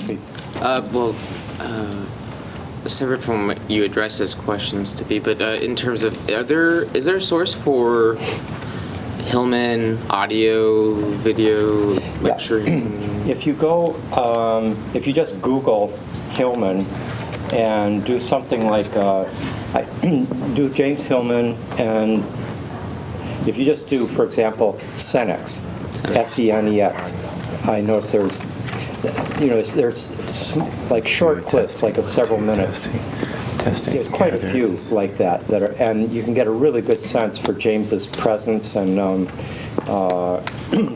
please. Well, separate from what you address as questions to be, but in terms of, is there a source for Hillman audio, video, lecturing? If you go, if you just Google Hillman and do something like, do James Hillman, and if you just do, for example, Senex, S-E-N-E-X, I notice there's like short clips, like several minutes. Testing. There's quite a few like that are, and you can get a really good sense for James's presence and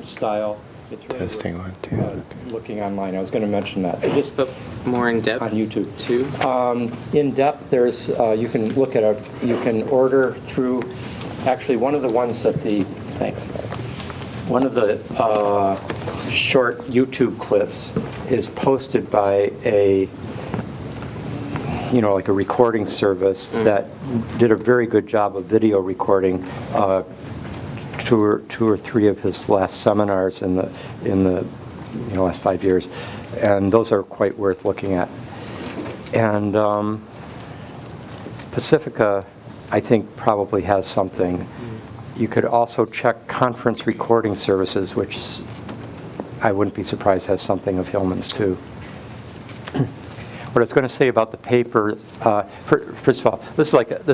style. It's really Testing one, two. Looking online. I was going to mention that. So just But more in depth on YouTube too. In depth, there's you can look at you can order through. Actually, one of the ones that one of the short YouTube clips is posted by a like a recording service that did a very good job of video recording two or three of his last seminars in the last 5 years, and those are quite worth looking at. And Pacifica, I think, probably has something. You could also check Conference Recording Services, which I wouldn't be surprised has something of Hillman's too. What I was going to say about the paper, first of all, this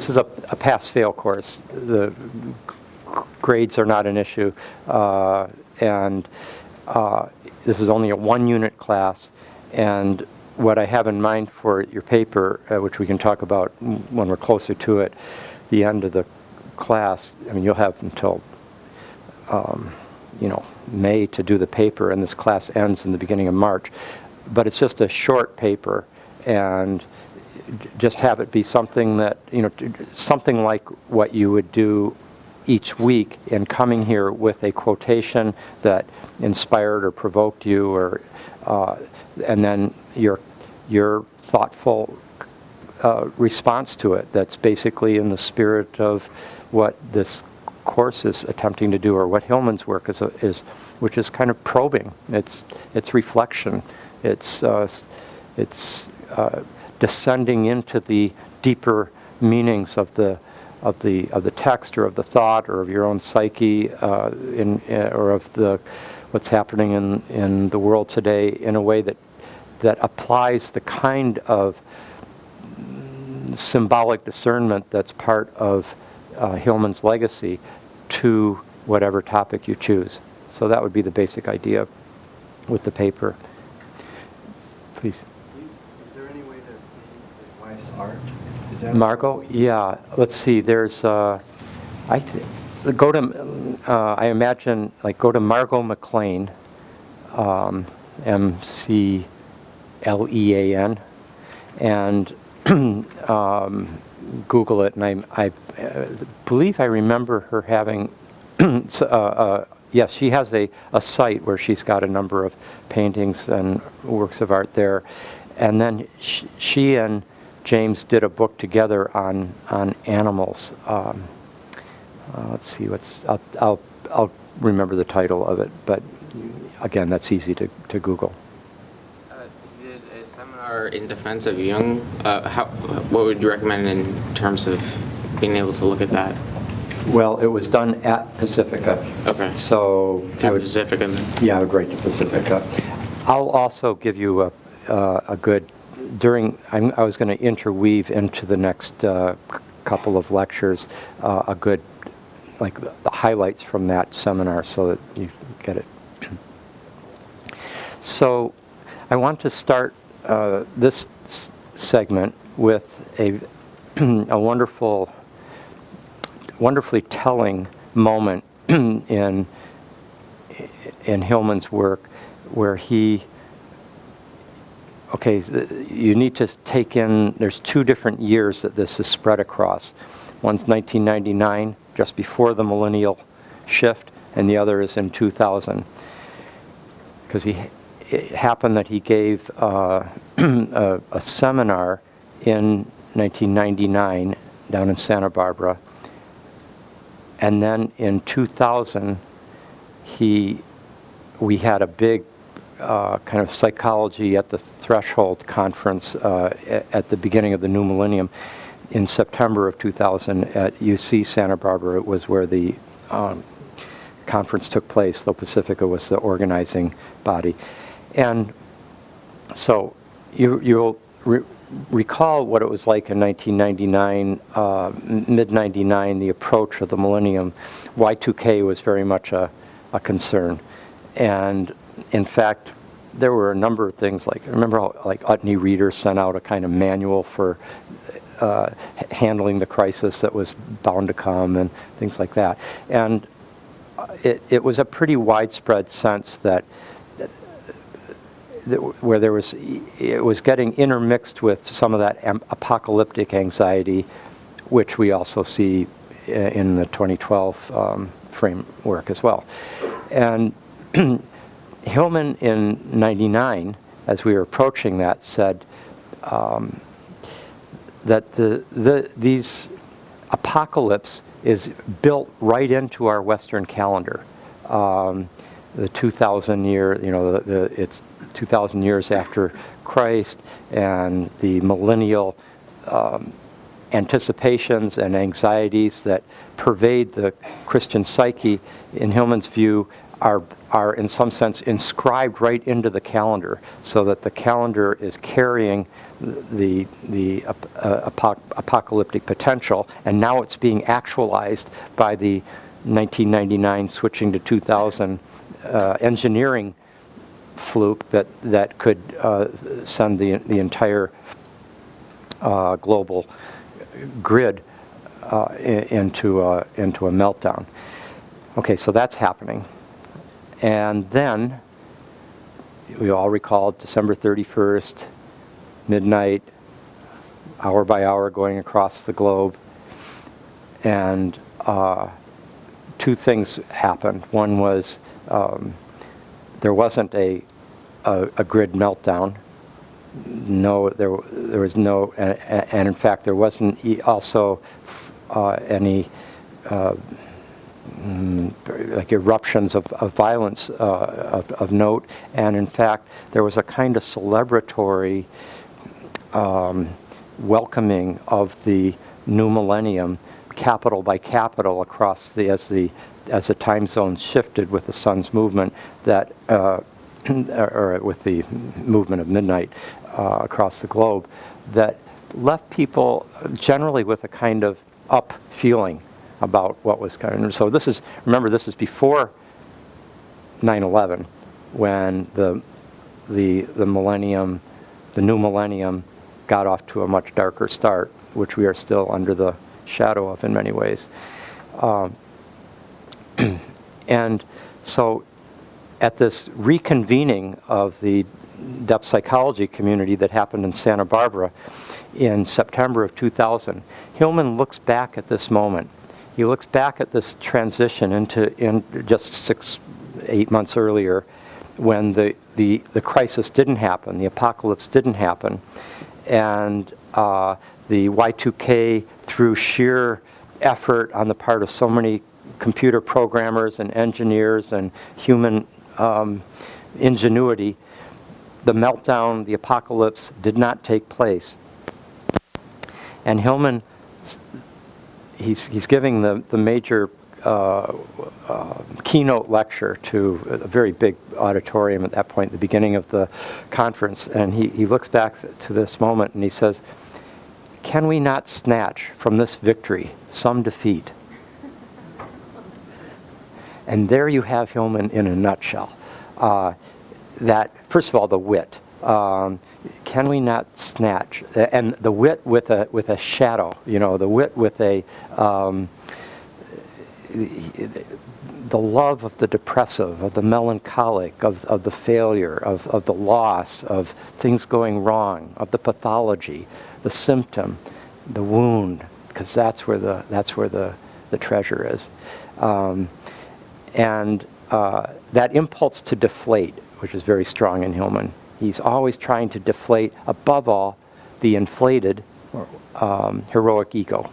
is a pass-fail course. The grades are not an issue, and this is only a one-unit class. And what I have in mind for your paper, which we can talk about when we're closer to it, the end of the class. I mean, you'll have until May to do the paper, and this class ends in the beginning of March. But it's just a short paper, and just have it be something that, something like what you would do each week in coming here with a quotation that inspired or provoked you, or and then your thoughtful response to it that's basically in the spirit of what this course is attempting to do, or what Hillman's work is, which is kind of probing. It's reflection. It's descending into the deeper meanings of the text, or of the thought, or of your own psyche, or of what's happening in the world today, in a way that applies the kind of symbolic discernment that's part of Hillman's legacy to whatever topic you choose. So that would be the basic idea with the paper. Please. Is there any way to see his wife's art? Is that Margot? Yeah. Let's see. There's I imagine, go to Margot McLean, McLean, and Google it, and I believe I remember her having, yes, she has a site where she's got a number of paintings and works of art there, and then she and James did a book together on animals. Let's see, I'll remember the title of it, but again, that's easy to Google. Did a seminar in defense of Jung, what would you recommend in terms of being able to look at that? Well, it was done at Pacifica. Okay. So I would, Pacifica. yeah, I would write to Pacifica. I'll also give you a good, I was going to interweave into the next couple of lectures a good, the highlights from that seminar, so that you get it. So I want to start this segment with a wonderfully telling moment in Hillman's work, where you need to take in, there's two different years that this is spread across. One's 1999, just before the millennial shift, and the other is in 2000. Because it happened that he gave a seminar in 1999 down in Santa Barbara, and then in 2000 we had a big kind of psychology at the threshold conference at the beginning of the new millennium in September of 2000 at UC Santa Barbara. It was where the conference took place, though Pacifica was the organizing body. And so you'll recall what it was like in 1999, mid-99, the approach of the millennium. Y2K was very much a concern. And in fact, there were a number of things like, remember how like Utne Reader sent out a kind of manual for handling the crisis that was bound to come and things like that. And it was a pretty widespread sense that where it was getting intermixed with some of that apocalyptic anxiety, which we also see in the 2012 framework as well. And Hillman in '99, as we were approaching that, said that these apocalypse is built right into our Western calendar. The 2,000 year, it's 2,000 years after Christ, and the millennial anticipations and anxieties that pervade the Christian psyche, in Hillman's view, are in some sense inscribed right into the calendar, so that the calendar is carrying the apocalyptic potential, and now it's being actualized by the 1999 switching to 2000 engineering fluke that could send the entire global grid into a meltdown. Okay, so that's happening. And then, we all recall December 31st, midnight, hour by hour going across the globe. And two things happened. One was there wasn't a grid meltdown. No, there was no, and in fact there wasn't also any like eruptions of violence of note, and in fact there was a kind of celebratory welcoming of the new millennium, capital by capital, across as the time zones shifted with the sun's movement, that or with the movement of midnight across the globe, that left people generally with a kind of up feeling about what was coming. So this is, remember, this is before 9/11, when the millennium, the new millennium, got off to a much darker start, which we are still under the shadow of in many ways. And so at this reconvening of the depth psychology community that happened in Santa Barbara in September of 2000, Hillman looks back at this moment. He looks back at this transition in just 6-8 months earlier, when the crisis didn't happen, the apocalypse didn't happen, and the Y2K, through sheer effort on the part of so many computer programmers and engineers and human ingenuity, the meltdown, the apocalypse did not take place. And Hillman, he's giving the major keynote lecture to a very big auditorium at that point, the beginning of the conference, and he looks back to this moment and he says, "Can we not snatch from this victory some defeat?" And there you have Hillman in a nutshell. That, first of all, the wit. Can we not snatch? And the wit with a shadow, the wit with the love of the depressive, of the melancholic, of the failure, of the loss, of things going wrong, of the pathology, the symptom, the wound, because that's where the treasure is. And that impulse to deflate, which is very strong in Hillman. He's always trying to deflate, above all, the inflated heroic ego.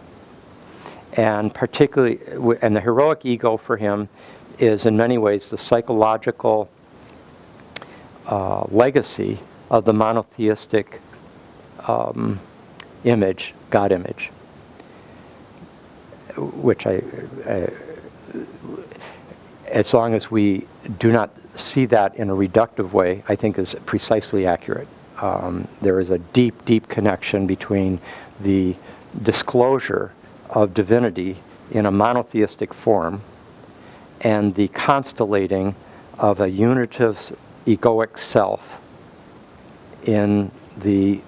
And particularly, and the heroic ego for him is in many ways the psychological legacy of the monotheistic image, God image, which as long as we do not see that in a reductive way, I think is precisely accurate. There is a deep, deep connection between the disclosure of divinity in a monotheistic form and the constellating of a unitive egoic self in the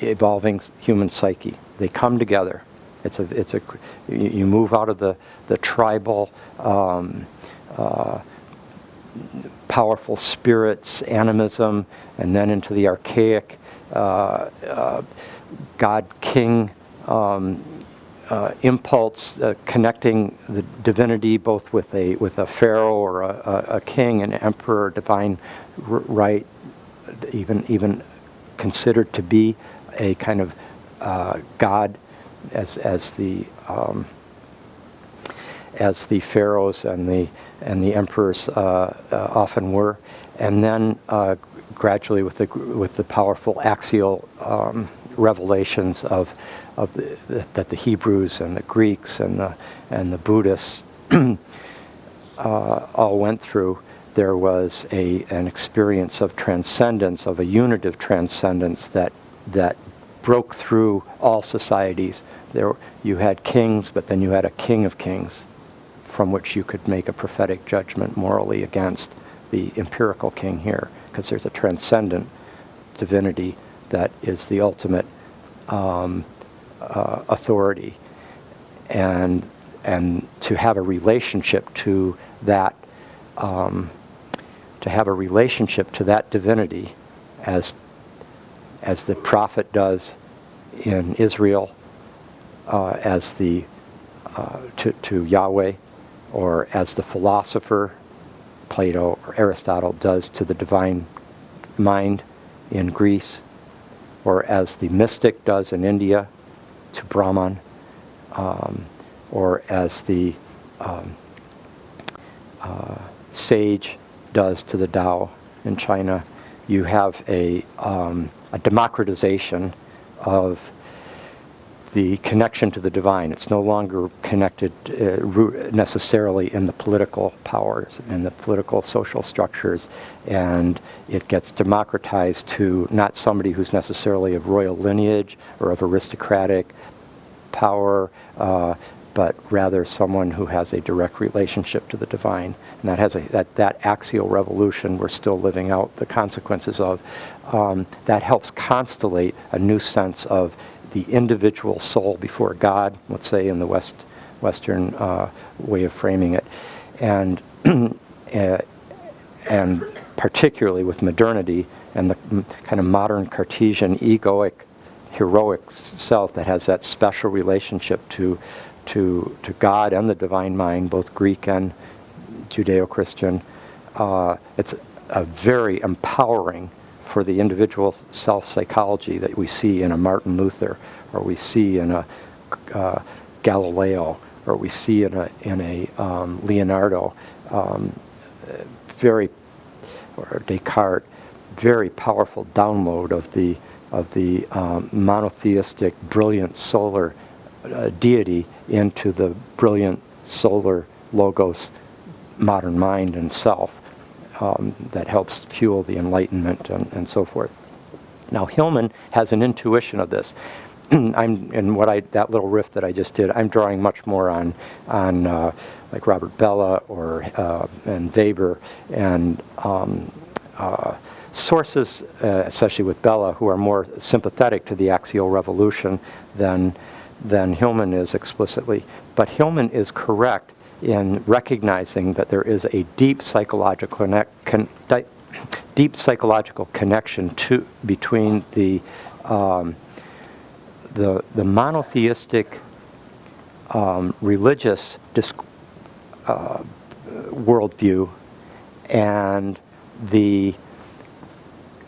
evolving human psyche. They come together. You move out of the tribal, powerful spirits, animism, and then into the archaic God-king impulse, connecting the divinity both with a pharaoh or a king, an emperor, divine right, even considered to be a kind of God, as the pharaohs and the emperors often were, and then gradually with the powerful axial revelations that the Hebrews and the Greeks and the Buddhists all went through, there was an experience of transcendence, of a unitive transcendence that broke through all societies. You had kings, but then you had a king of kings, from which you could make a prophetic judgment morally against the empirical king here, because there's a transcendent divinity that is the ultimate authority, and to have a relationship to that, divinity, as the prophet does in Israel, to Yahweh, or as the philosopher Plato or Aristotle does to the divine mind in Greece, or as the mystic does in India to Brahman, or as the sage does to the Tao in China. You have a democratization of the connection to the divine. It's no longer connected necessarily in the political powers and the political social structures, and it gets democratized to not somebody who's necessarily of royal lineage or of aristocratic power, but rather someone who has a direct relationship to the divine. And that has that axial revolution we're still living out the consequences of. That helps constellate a new sense of the individual soul before God, let's say in the Western way of framing it, and particularly with modernity and the kind of modern Cartesian egoic, heroic self that has that special relationship to God and the divine mind, both Greek and Judeo-Christian. It's a very empowering for the individual self-psychology that we see in a Martin Luther, or we see in a Galileo, or we see in a Leonardo, or Descartes. Very powerful download of the monotheistic, brilliant solar deity into the brilliant solar logos, modern mind and self. That helps fuel the Enlightenment and so forth. Now Hillman has an intuition of this. That little riff that I just did, I'm drawing much more on like Robert Bella and Weber and sources, especially with Bella, who are more sympathetic to the axial revolution than Hillman is explicitly. But Hillman is correct in recognizing that there is a deep psychological connection between the monotheistic religious worldview and the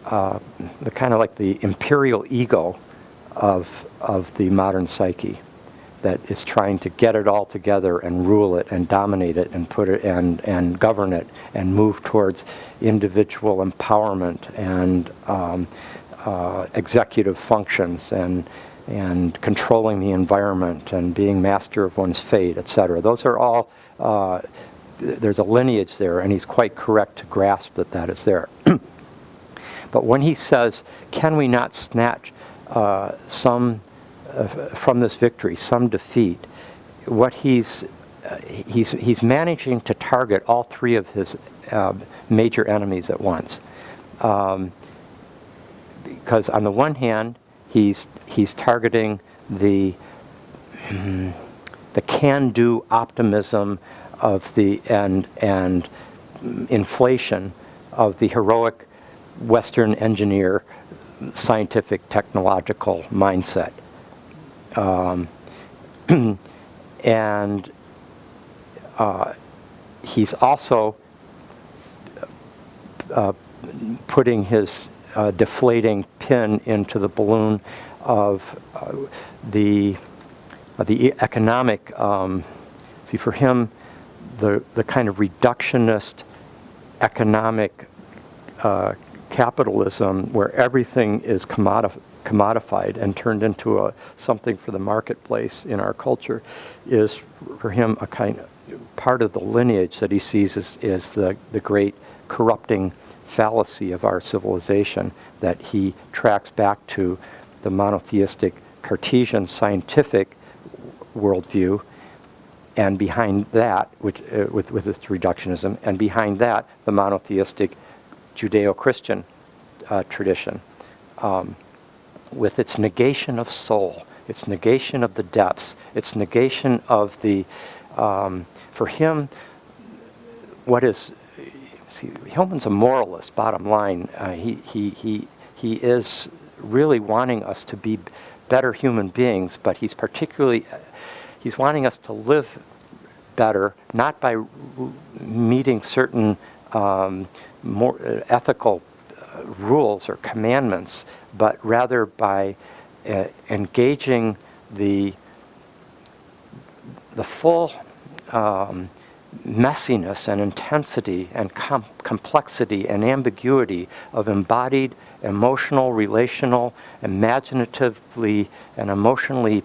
kind of like the imperial ego of the modern psyche. that is trying to get it all together and rule it and dominate it and put it and govern it and move towards individual empowerment and executive functions and controlling the environment and being master of one's fate, etc. Those are all, there's a lineage there, and he's quite correct to grasp that that is there. But when he says, can we not snatch some from this victory, some defeat, what he's managing to target all three of his major enemies at once. Because on the one hand, he's targeting the can-do optimism of the and inflation of the heroic Western engineer, scientific, technological mindset. And he's also putting his deflating pin into the balloon of the economic. See, for him, the kind of reductionist economic capitalism, where everything is commodified and turned into something for the marketplace in our culture, is for him a kind of part of the lineage that he sees is the great corrupting fallacy of our civilization that he tracks back to the monotheistic Cartesian scientific worldview, and behind that, which with its reductionism, and behind that the monotheistic Judeo-Christian tradition, with its negation of soul, its negation of the depths, its negation of the, for him, what is, see, Hillman's a moralist, bottom line. He is really wanting us to be better human beings, but he's wanting us to live better, not by meeting certain more ethical rules or commandments, but rather by engaging the full messiness and intensity and complexity and ambiguity of embodied emotional, relational, imaginatively, and emotionally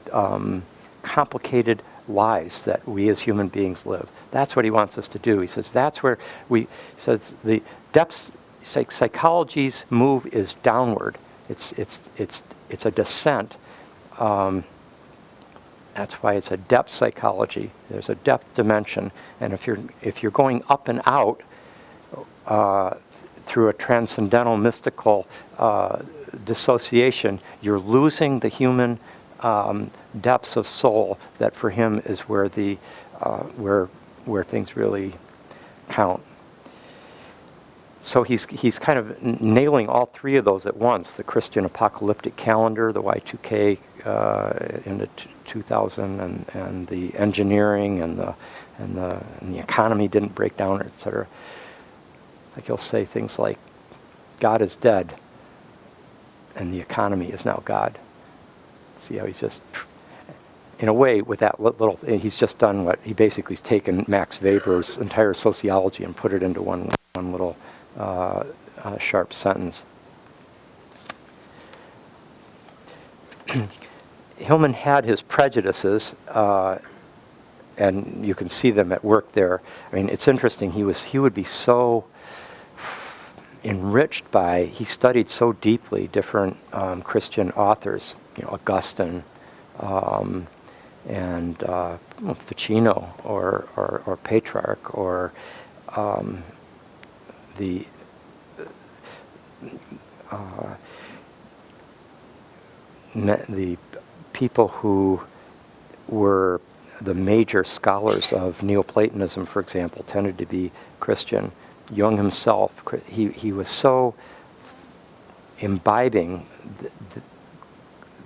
complicated lives that we as human beings live. That's what he wants us to do. He says that's where he says the depths. Psychology's move is downward. It's a descent. That's why it's a depth psychology. There's a depth dimension, and if you're going up and out through a transcendental mystical dissociation, you're losing the human depths of soul that for him is where the where things really count. So he's kind of nailing all three of those at once: the Christian apocalyptic calendar, the Y2K into 2000, and the engineering and the economy didn't break down, etc. Like he'll say things like, "God is dead, and the economy is now God." See how he's just, in a way, with that little, he's just done what he basically's taken Max Weber's entire sociology and put it into one little sharp sentence. Hillman had his prejudices, and you can see them at work there. I mean, it's interesting. He would be so enriched by. He studied so deeply different Christian authors. Augustine, and Ficino, or Petrarch, or the people who were the major scholars of Neoplatonism, for example, tended to be Christian. Jung himself, he was so imbibing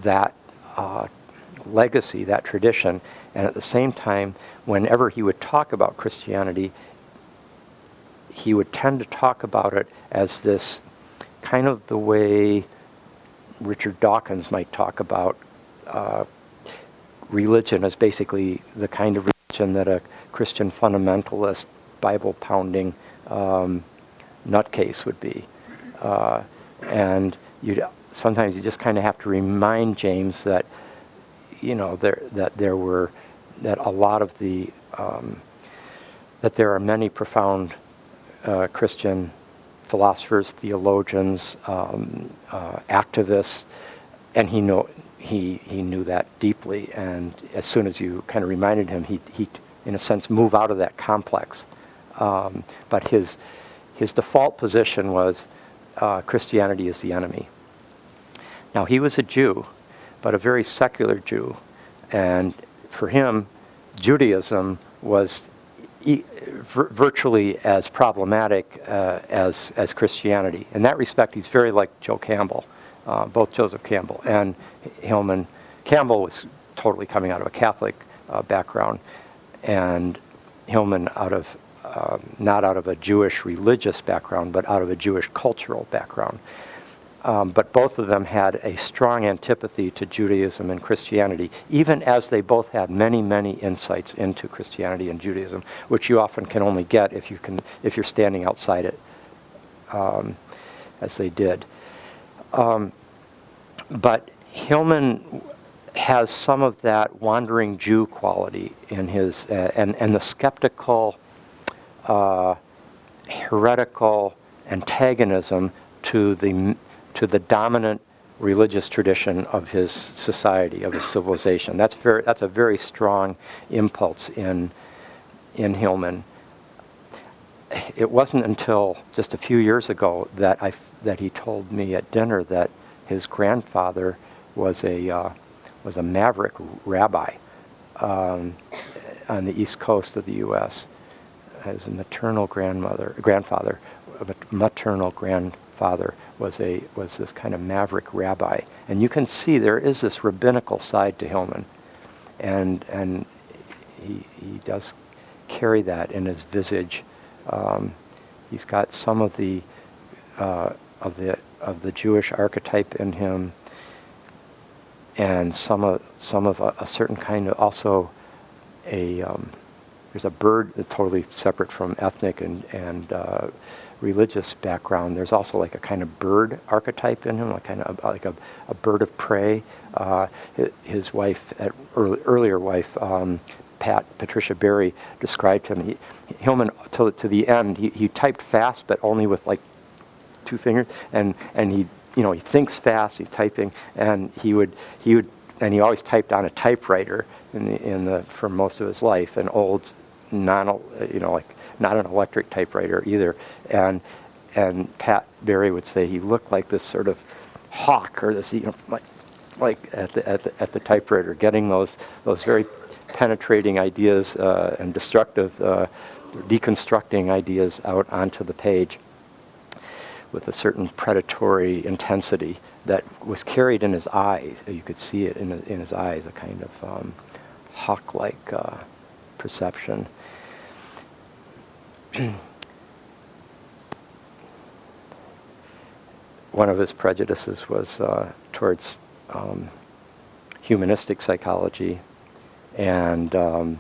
that legacy, that tradition, and at the same time, whenever he would talk about Christianity, he would tend to talk about it as this kind of the way Richard Dawkins might talk about religion as basically the kind of religion that a Christian fundamentalist, Bible-pounding nutcase would be. And sometimes you just kind of have to remind James that, that a lot of the, that there are many profound Christian philosophers, theologians, activists, and he knew that deeply. And as soon as you kind of reminded him, he in a sense move out of that complex. But his default position was Christianity is the enemy. Now he was a Jew, but a very secular Jew, and for him, Judaism was virtually as problematic as Christianity. In that respect, he's very like Joe Campbell, both Joseph Campbell and Hillman. Campbell was totally coming out of a Catholic background, and Hillman not out of a Jewish religious background, but out of a Jewish cultural background. But both of them had a strong antipathy to Judaism and Christianity, even as they both had many, many insights into Christianity and Judaism, which you often can only get if you're standing outside it, as they did. But Hillman has some of that wandering Jew quality in his, and the skeptical, heretical antagonism to the dominant religious tradition of his society, of his civilization. That's a very strong impulse in Hillman. It wasn't until just a few years ago that he told me at dinner that his grandfather was a maverick rabbi on the east coast of the U.S. His maternal grandfather was this kind of maverick rabbi, and you can see there is this rabbinical side to Hillman, and he does carry that in his visage. He's got some of the Jewish archetype in him, and some of a certain kind of also there's a bird that's totally separate from ethnic and religious background. There's also like a kind of bird archetype in him, like a bird of prey. His wife, earlier wife, Patricia Berry, described him. Hillman to the end. He typed fast, but only with like two fingers, and he thinks fast. He's typing, and he always typed on a typewriter for most of his life, an old not an electric typewriter either. And Pat Berry would say he looked like this sort of hawk, or this like at the typewriter, getting those very penetrating ideas and destructive, deconstructing ideas out onto the page with a certain predatory intensity that was carried in his eyes. You could see it in his eyes, a kind of hawk-like perception. One of his prejudices was towards humanistic psychology, and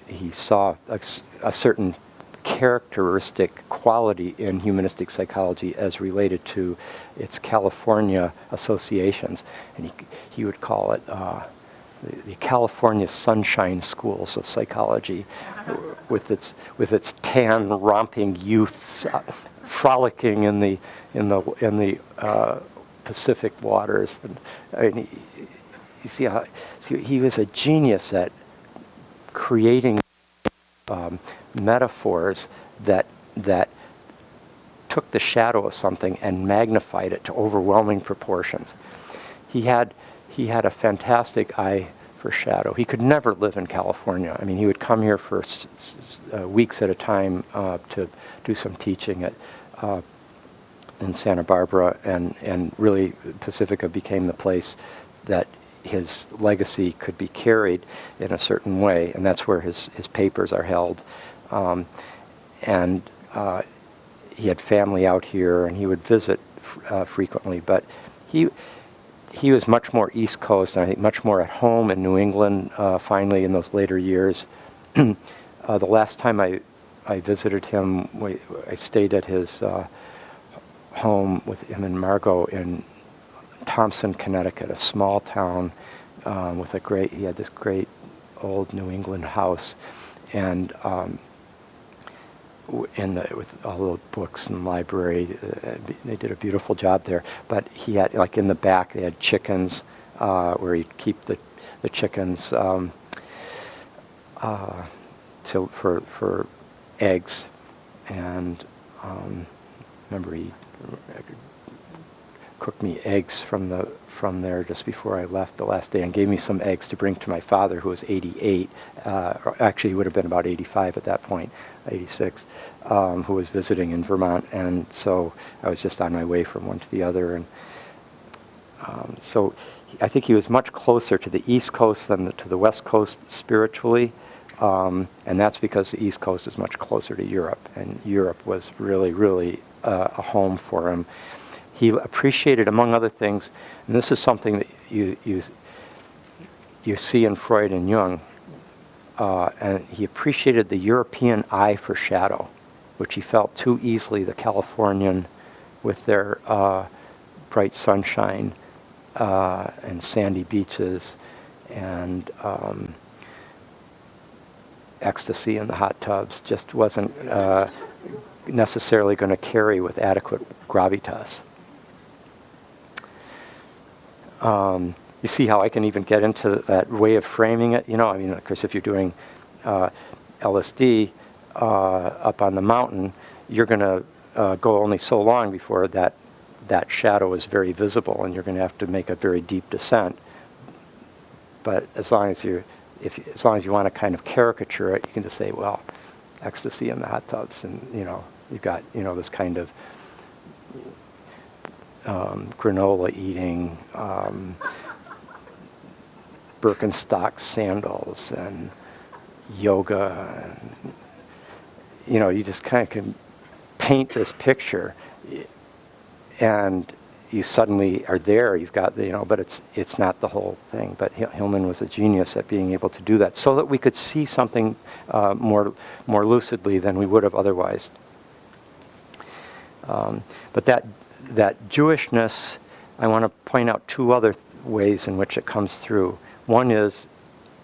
he saw a certain characteristic quality in humanistic psychology as related to its California associations, and he would call it the California Sunshine Schools of Psychology, with its tan, romping youths frolicking in the Pacific waters. And you see how he was a genius at creating metaphors that took the shadow of something and magnified it to overwhelming proportions. He had a fantastic eye for shadow. He could never live in California. I mean, he would come here for weeks at a time to do some teaching in Santa Barbara, and really Pacifica became the place that his legacy could be carried in a certain way, and that's where his papers are held. And he had family out here, and he would visit frequently, but he was much more East Coast, and I think much more at home in New England, finally, in those later years. The last time I visited him, I stayed at his home with him and Margot in Thompson, Connecticut, a small town with he had this great old New England house, and with all the books and library, they did a beautiful job there. But he had, like in the back, they had chickens where he'd keep the chickens for eggs, and remember he cooked me eggs from there just before I left the last day, and gave me some eggs to bring to my father, who was 88. Actually, he would have been about 85 at that point, 86, who was visiting in Vermont, and so I was just on my way from one to the other, and so I think he was much closer to the East Coast than to the West Coast spiritually, and that's because the East Coast is much closer to Europe, and Europe was really, really a home for him. He appreciated, among other things, and this is something that you see in Freud and Jung, and he appreciated the European eye for shadow, which he felt too easily the Californian with their bright sunshine and sandy beaches and ecstasy in the hot tubs just wasn't necessarily going to carry with adequate gravitas. You see how I can even get into that way of framing it? You know, I mean, of course, if you're doing LSD up on the mountain, you're going to go only so long before that shadow is very visible, and you're going to have to make a very deep descent. But as long as you want to kind of caricature it, you can just say, well, ecstasy in the hot tubs, and you've got this kind of granola eating, Birkenstock sandals, and yoga, and you just kind of can paint this picture, and you suddenly are there. You've got but it's not the whole thing. But Hillman was a genius at being able to do that, so that we could see something more lucidly than we would have otherwise. But that Jewishness, I want to point out two other ways in which it comes through. One is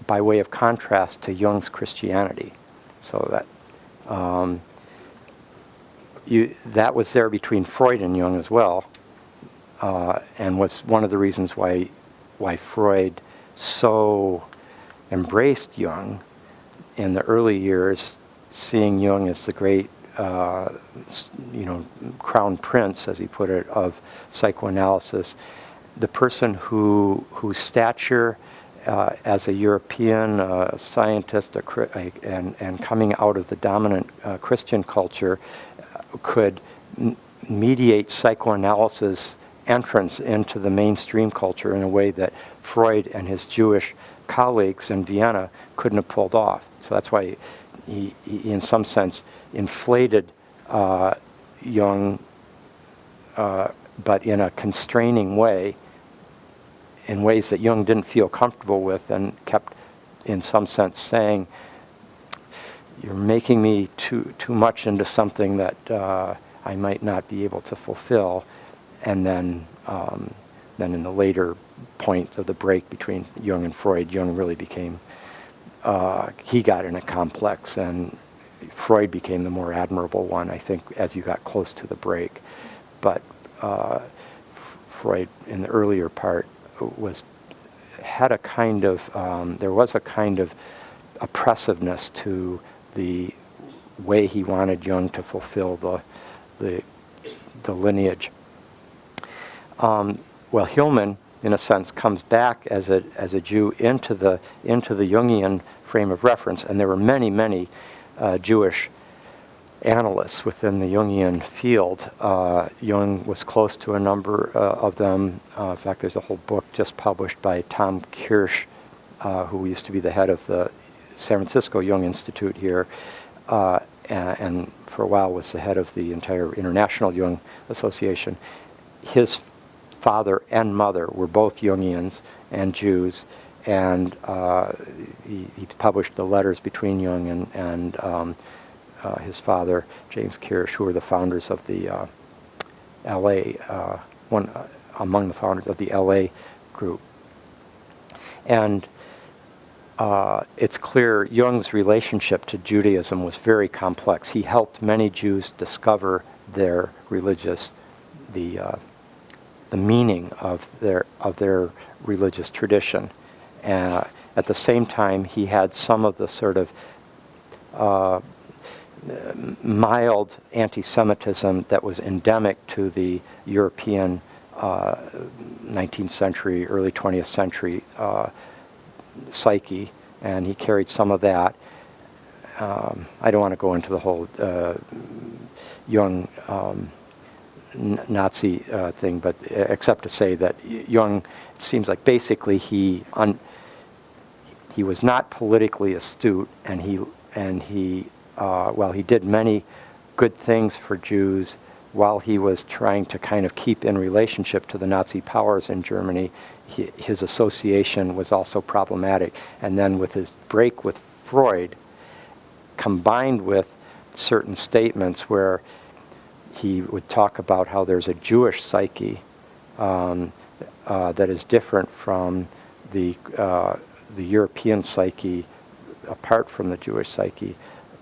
by way of contrast to Jung's Christianity, so that that was there between Freud and Jung as well, and was one of the reasons why Freud so embraced Jung in the early years, seeing Jung as the great crown prince, as he put it, of psychoanalysis, the person whose stature as a European scientist and coming out of the dominant Christian culture could mediate psychoanalysis entrance into the mainstream culture in a way that Freud and his Jewish colleagues in Vienna couldn't have pulled off. So that's why he in some sense, inflated Jung, but in a constraining way, in ways that Jung didn't feel comfortable with, and kept, in some sense, saying, "You're making me too much into something that I might not be able to fulfill." And then in the later point of the break between Jung and Freud, Jung really became, he got in a complex, and Freud became the more admirable one, I think, as you got close to the break. But Freud, in the earlier part, had a kind of, there was a kind of oppressiveness to the way he wanted Jung to fulfill the lineage. Well, Hillman, in a sense, comes back as a Jew into the Jungian frame of reference, and there were many Jewish analysts within the Jungian field. Jung was close to a number of them. In fact, there's a whole book just published by Tom Kirsch, who used to be the head of the San Francisco Jung Institute here, and for a while was the head of the entire International Jung Association. His father and mother were both Jungians and Jews, and he published the letters between Jung and his father, James Kirsch, who were the founders of the L.A., among the founders of the L.A. group. And it's clear Jung's relationship to Judaism was very complex. He helped many Jews discover their the meaning of their religious tradition. At the same time, he had some of the sort of mild anti-Semitism that was endemic to the European 19th century, early 20th century psyche, and he carried some of that. I don't want to go into the whole Jung Nazi thing, but except to say that Jung, it seems like basically he was not politically astute, and he while he did many good things for Jews, while he was trying to kind of keep in relationship to the Nazi powers in Germany, his association was also problematic. And then with his break with Freud, combined with certain statements where he would talk about how there's a Jewish psyche that is different from the European psyche, apart from the Jewish psyche.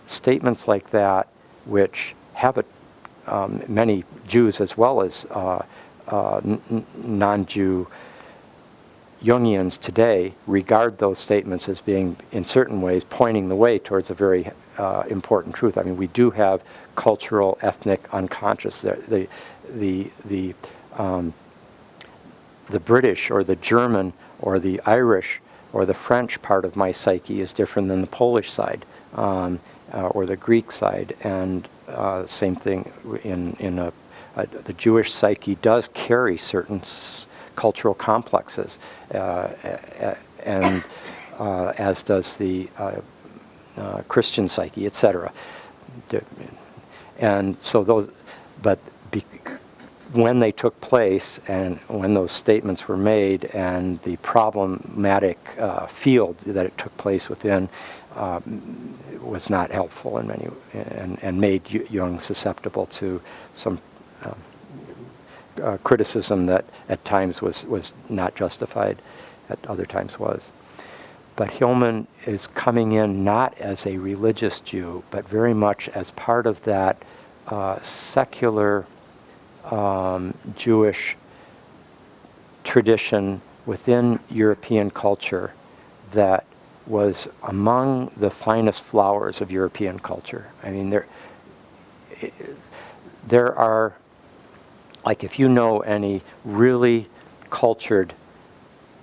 Statements like that, which have many Jews as well as non-Jew Jungians today regard those statements as being, in certain ways, pointing the way towards a very important truth. I mean, we do have cultural, ethnic, unconscious. The British or the German or the Irish or the French part of my psyche is different than the Polish side or the Greek side, and same thing in the Jewish psyche does carry certain cultural complexes, and as does the Christian psyche, etc. And so those, but when they took place and when those statements were made and the problematic field that it took place within was not helpful in many, and made Jung susceptible to some criticism that at times was not justified, at other times was. But Hillman is coming in not as a religious Jew, but very much as part of that secular Jewish tradition within European culture that was among the finest flowers of European culture. I mean, there are, like, if you know any really cultured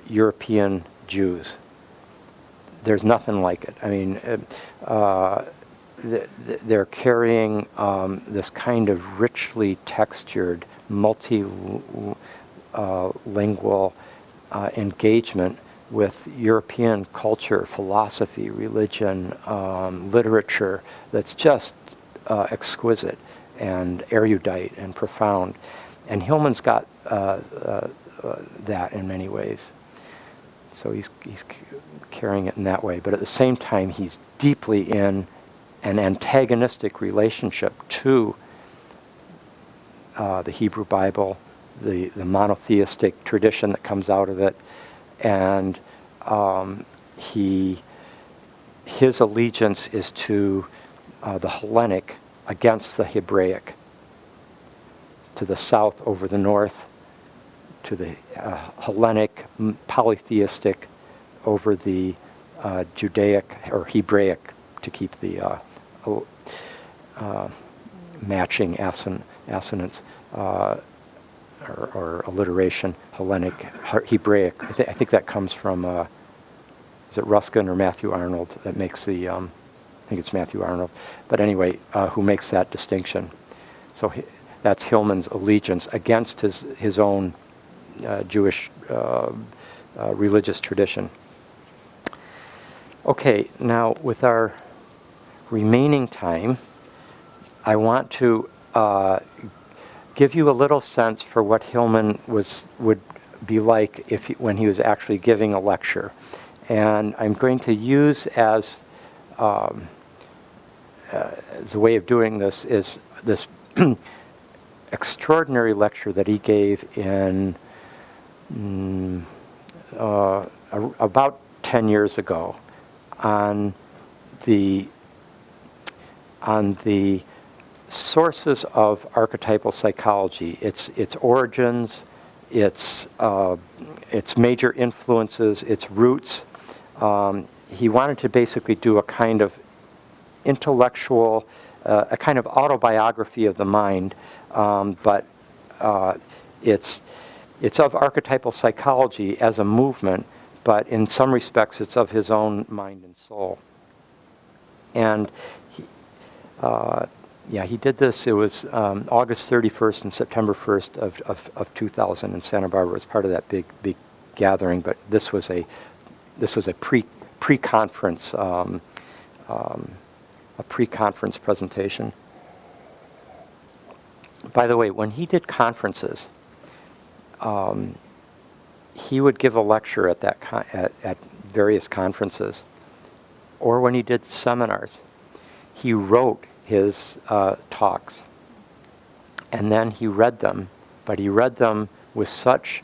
European Jews, there's nothing like it. I mean, they're carrying this kind of richly textured, multilingual engagement with European culture, philosophy, religion, literature, that's just exquisite and erudite and profound. And Hillman's got that in many ways. So he's carrying it in that way. But at the same time, he's deeply in an antagonistic relationship to the Hebrew Bible, the monotheistic tradition that comes out of it, and his allegiance is to the Hellenic against the Hebraic, to the south over the north, to the Hellenic, polytheistic over the Judaic or Hebraic, to keep the matching assonance or alliteration, Hellenic, Hebraic. I think that comes from, is it Ruskin or Matthew Arnold that makes the, I think it's Matthew Arnold, but anyway, who makes that distinction. So that's Hillman's allegiance against his own Jewish religious tradition. Okay, now with our remaining time, I want to give you a little sense for what Hillman would be like when he was actually giving a lecture. And I'm going to use as a way of doing this is this extraordinary lecture that he gave in about 10 years ago on the sources of archetypal psychology, its origins, its major influences, its roots. He wanted to basically do a kind of intellectual, a kind of autobiography of the mind, but it's of archetypal psychology as a movement, but in some respects it's of his own mind and soul. And he did this. It was August 31st and September 1st of 2000 in Santa Barbara. It was part of that big gathering, but this was a pre-conference presentation. By the way, when he did conferences, he would give a lecture at at various conferences, or when he did seminars, he wrote his talks, and then he read them. But he read them with such.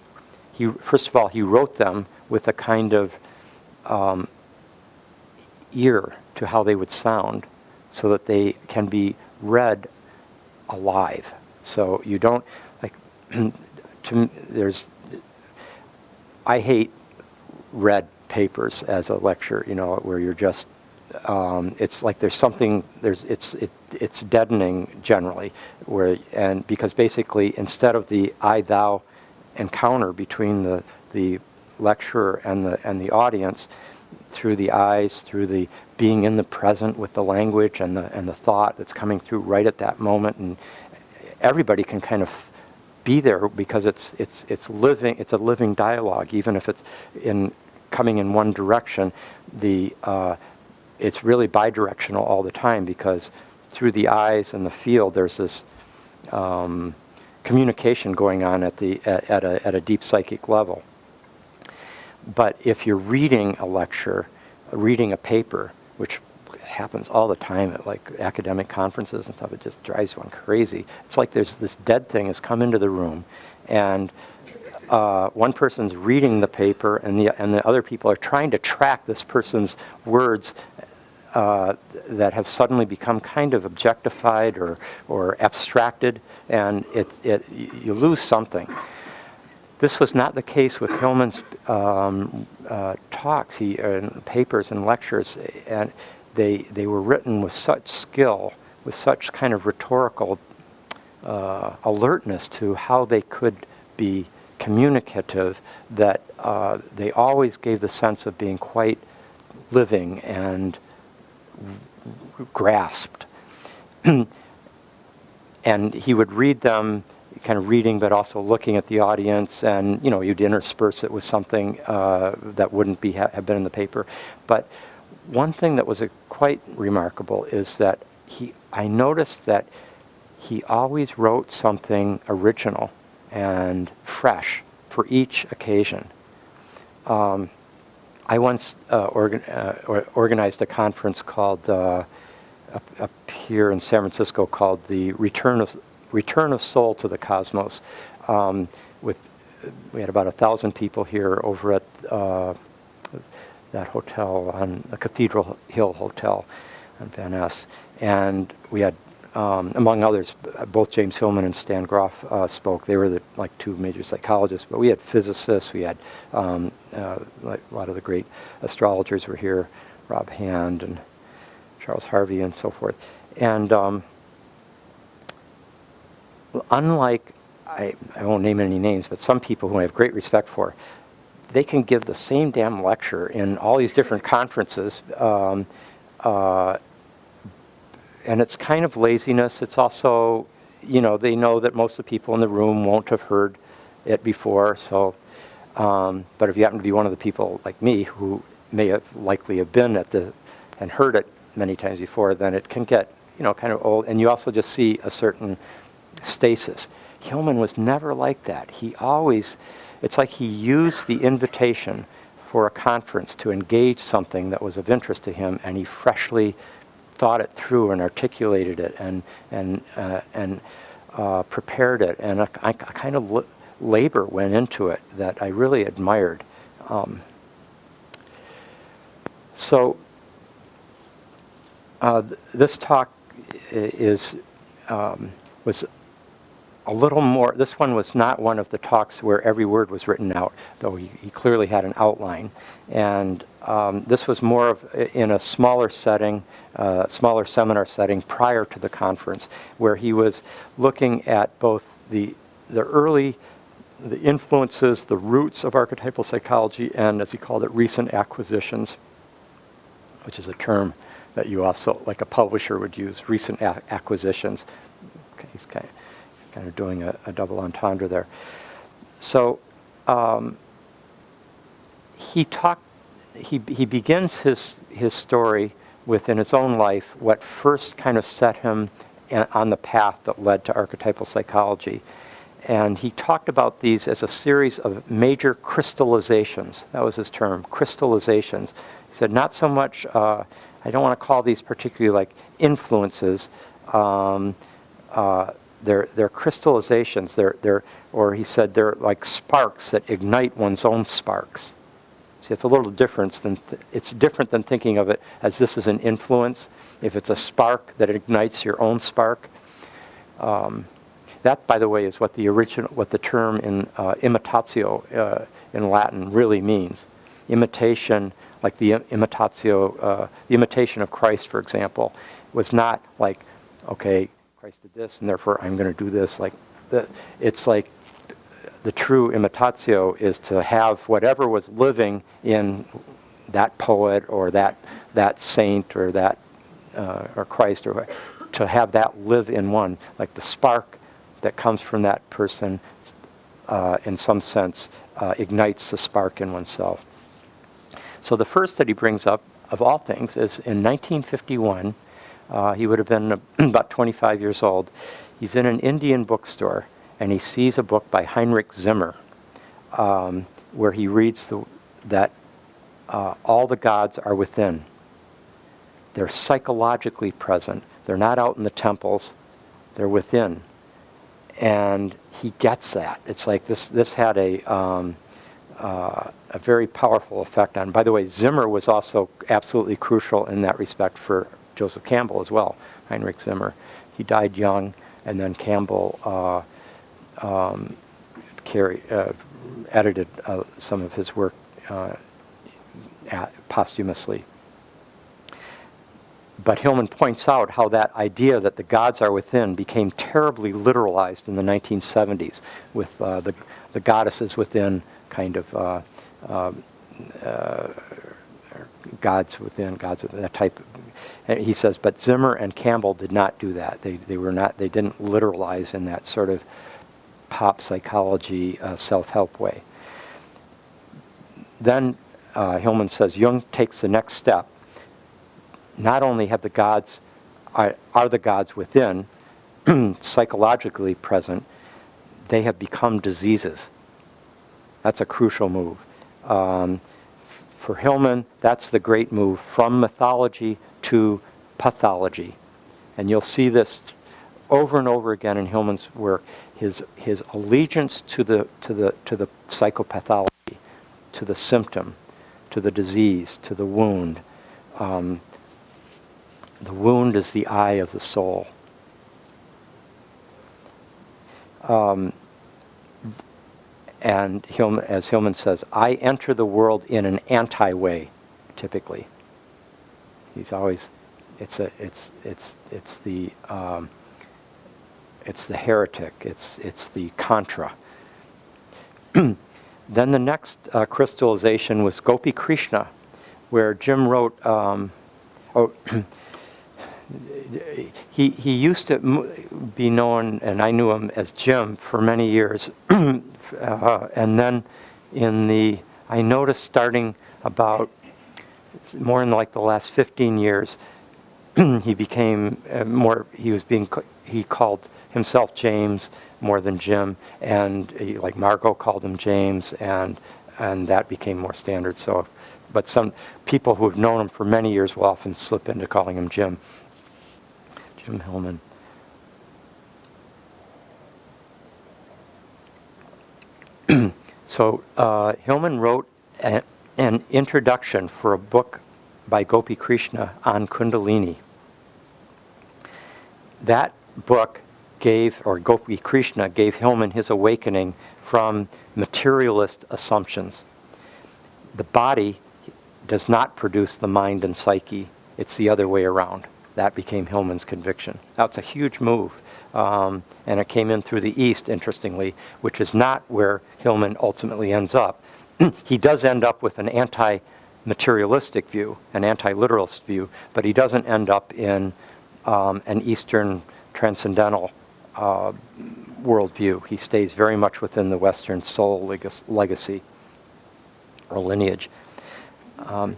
First of all, he wrote them with a kind of ear to how they would sound, so that they can be read alive. So you don't like. I hate read papers as a lecture. Where you're just. It's like there's something. It's deadening generally, because basically instead of the I-thou encounter between the lecturer and the audience, through the eyes, through the being in the present with the language and the thought that's coming through right at that moment, and everybody can kind of be there because it's living. It's a living dialogue, even if it's coming in one direction. It's really bidirectional all the time, because through the eyes and the field there's this communication going on at a deep psychic level. But if you're reading a lecture, reading a paper, which happens all the time at like academic conferences and stuff, it just drives one crazy. It's like there's this dead thing has come into the room, and one person's reading the paper, and the other people are trying to track this person's words that have suddenly become kind of objectified or abstracted, and you lose something. This was not the case with Hillman's talks, papers and lectures, and they were written with such skill, with such kind of rhetorical alertness to how they could be communicative, that they always gave the sense of being quite living and grasped. And he would read them, kind of reading, but also looking at the audience, and you'd intersperse it with something that wouldn't have been in the paper. But one thing that was quite remarkable is that I noticed that he always wrote something original and fresh for each occasion. I once organized a conference called up here in San Francisco called the Return of Soul to the Cosmos. We had about 1,000 people here over at that hotel on the Cathedral Hill Hotel on Van Ness, and we had, among others, both James Hillman and Stan Groff spoke. They were the two major psychologists, but we had physicists. We had a lot of the great astrologers were here, Rob Hand and Charles Harvey and so forth. And unlike, I won't name any names, but some people who I have great respect for, they can give the same damn lecture in all these different conferences, and it's kind of laziness. It's also, they know that most of the people in the room won't have heard it before, so, but if you happen to be one of the people like me who may likely have been and heard it many times before, then it can get, kind of old, and you also just see a certain stasis. Hillman was never like that. He always, it's like he used the invitation for a conference to engage something that was of interest to him, and he freshly thought it through and articulated it and prepared it, and a kind of labor went into it that I really admired. This talk was a little more. This one was not one of the talks where every word was written out, though he clearly had an outline. And this was more of in a smaller setting, smaller seminar setting prior to the conference, where he was looking at both the influences, the roots of archetypal psychology, and, as he called it, recent acquisitions, which is a term that you also, like a publisher would use, recent acquisitions. Okay, he's kind of doing a double entendre there. So he begins his story within his own life, what first kind of set him on the path that led to archetypal psychology. And he talked about these as a series of major crystallizations. That was his term, crystallizations. He said, not so much, I don't want to call these particularly like influences. They're crystallizations. Or he said they're like sparks that ignite one's own sparks. See, it's a little different it's different than thinking of it as this is an influence. If it's a spark that ignites your own spark. That, by the way, is what the term in imitatio in Latin really means. Imitation, like the imitatio, the imitation of Christ, for example, was not like, okay, Christ did this, and therefore I'm going to do this. It's like the true imitatio is to have whatever was living in that poet or that saint or that or Christ, or to have that live in one, like the spark that comes from that person, in some sense, ignites the spark in oneself. So the first that he brings up, of all things, is in 1951. He would have been about 25 years old. He's in an Indian bookstore, and he sees a book by Heinrich Zimmer, where he reads that all the gods are within. They're psychologically present. They're not out in the temples. They're within. And he gets that. It's like this had a very powerful effect on. By the way, Zimmer was also absolutely crucial in that respect for Joseph Campbell as well. Heinrich Zimmer. He died young, and then Campbell edited some of his work posthumously. But Hillman points out how that idea that the gods are within became terribly literalized in the 1970s with the goddesses within kind of gods within, that type. And he says, but Zimmer and Campbell did not do that. They didn't literalize in that sort of pop psychology, self-help way. Then Hillman says Jung takes the next step. Not only have the gods are the gods within, psychologically present, they have become diseases. That's a crucial move. For Hillman, that's the great move from mythology to pathology. And you'll see this over and over again in Hillman's work. His allegiance to the psychopathology, to the symptom, to the disease, to the wound. The wound is the eye of the soul. And Hillman, as Hillman says, I enter the world in an anti-way, typically. He's always, it's the heretic, it's the contra. Then the next crystallization was Gopi Krishna, where Jim wrote, he used to be known, and I knew him as Jim for many years. And then I noticed starting about more in like the last 15 years, he became he called himself James more than Jim, and like Margot called him James, and that became more standard. So, but some people who have known him for many years will often slip into calling him Jim. Jim Hillman. So Hillman wrote an introduction for a book by Gopi Krishna on Kundalini. That book Gopi Krishna gave Hillman his awakening from materialist assumptions. The body does not produce the mind and psyche. It's the other way around. That became Hillman's conviction. Now, it's a huge move. And it came in through the East, interestingly, which is not where Hillman ultimately ends up. He does end up with an anti-materialistic view, an anti-literalist view, but he doesn't end up in an Eastern transcendental worldview. He stays very much within the Western soul legacy or lineage. After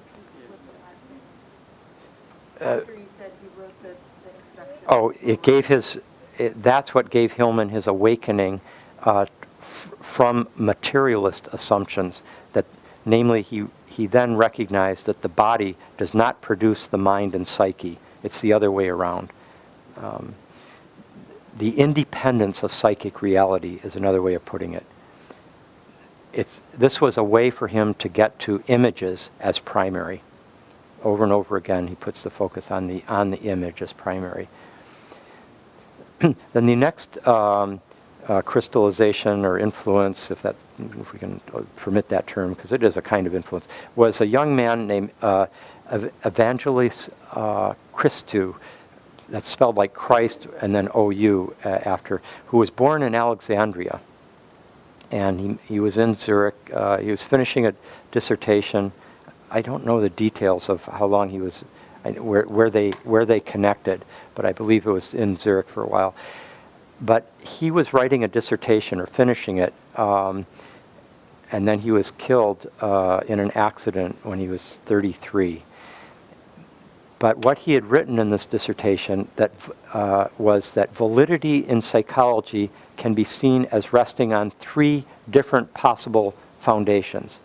you said he wrote the introduction. That's what gave Hillman his awakening from materialist assumptions. That, namely, he then recognized that the body does not produce the mind and psyche. It's the other way around. The independence of psychic reality is another way of putting it. This was a way for him to get to images as primary. Over and over again, he puts the focus on the image as primary. Then the next crystallization or influence, if we can permit that term, because it is a kind of influence, was a young man named Evangelos Christou. That's spelled like Christ and then O-U after, who was born in Alexandria. And he was in Zurich. He was finishing a dissertation. I don't know the details of how long he was, where they connected, but I believe it was in Zurich for a while. But he was writing a dissertation or finishing it, and then he was killed in an accident when he was 33. But what he had written in this dissertation was that validity in psychology can be seen as resting on three different possible foundations.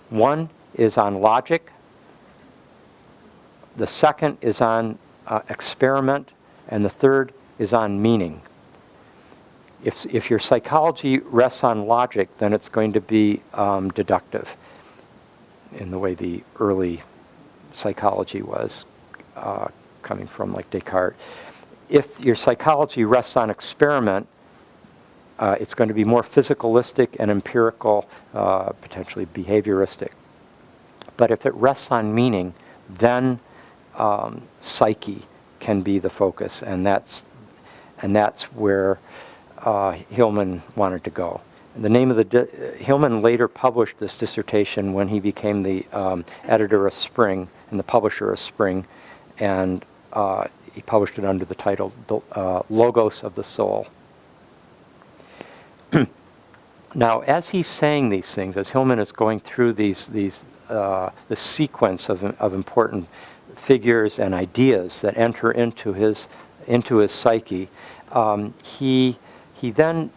One is on logic. The second is on experiment, and the third is on meaning. If your psychology rests on logic, then it's going to be deductive, in the way the early psychology was, coming from like Descartes. If your psychology rests on experiment, it's going to be more physicalistic and empirical, potentially behavioristic. But if it rests on meaning, then psyche can be the focus, and that's where Hillman wanted to go. And the name of Hillman later published this dissertation when he became the editor of Spring and the publisher of Spring, and he published it under the title Logos of the Soul. Now, as he's saying these things, as Hillman is going through the sequence of important figures and ideas that enter into his psyche, he then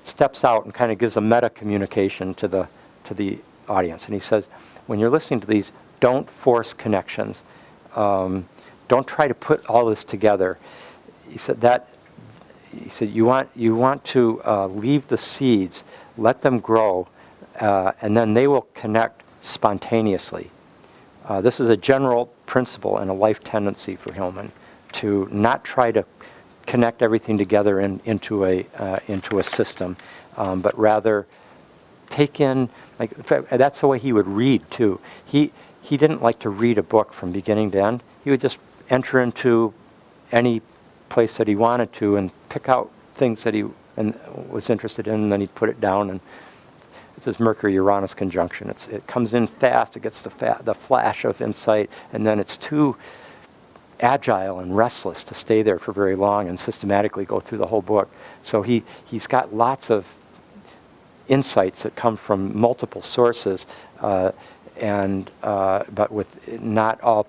steps out and kind of gives a meta communication to the audience, and he says, when you're listening to these, don't force connections. Don't try to put all this together. He said you want to leave the seeds, let them grow, and then they will connect spontaneously. This is a general principle and a life tendency for Hillman, to not try to connect everything together into a system, but rather take in, like, that's the way he would read too. He didn't like to read a book from beginning to end. He would just enter into any place that he wanted to and pick out things that he was interested in, and then he'd put it down. And it's this Mercury Uranus conjunction. It comes in fast. It gets the flash of insight, and then it's too agile and restless to stay there for very long and systematically go through the whole book. So he's got lots of insights that come from multiple sources, but with not all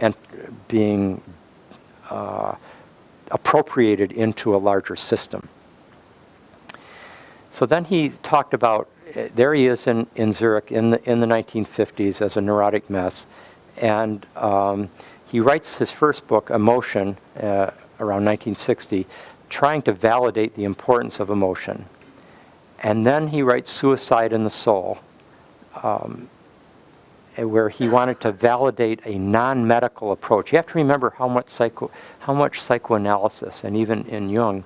and being appropriated into a larger system. So then he talked about, there he is in Zurich in the 1950s as a neurotic mess, and he writes his first book, Emotion, around 1960, trying to validate the importance of emotion. And then he writes Suicide in the Soul, where he wanted to validate a non-medical approach. You have to remember how much psychoanalysis, and even in Jung,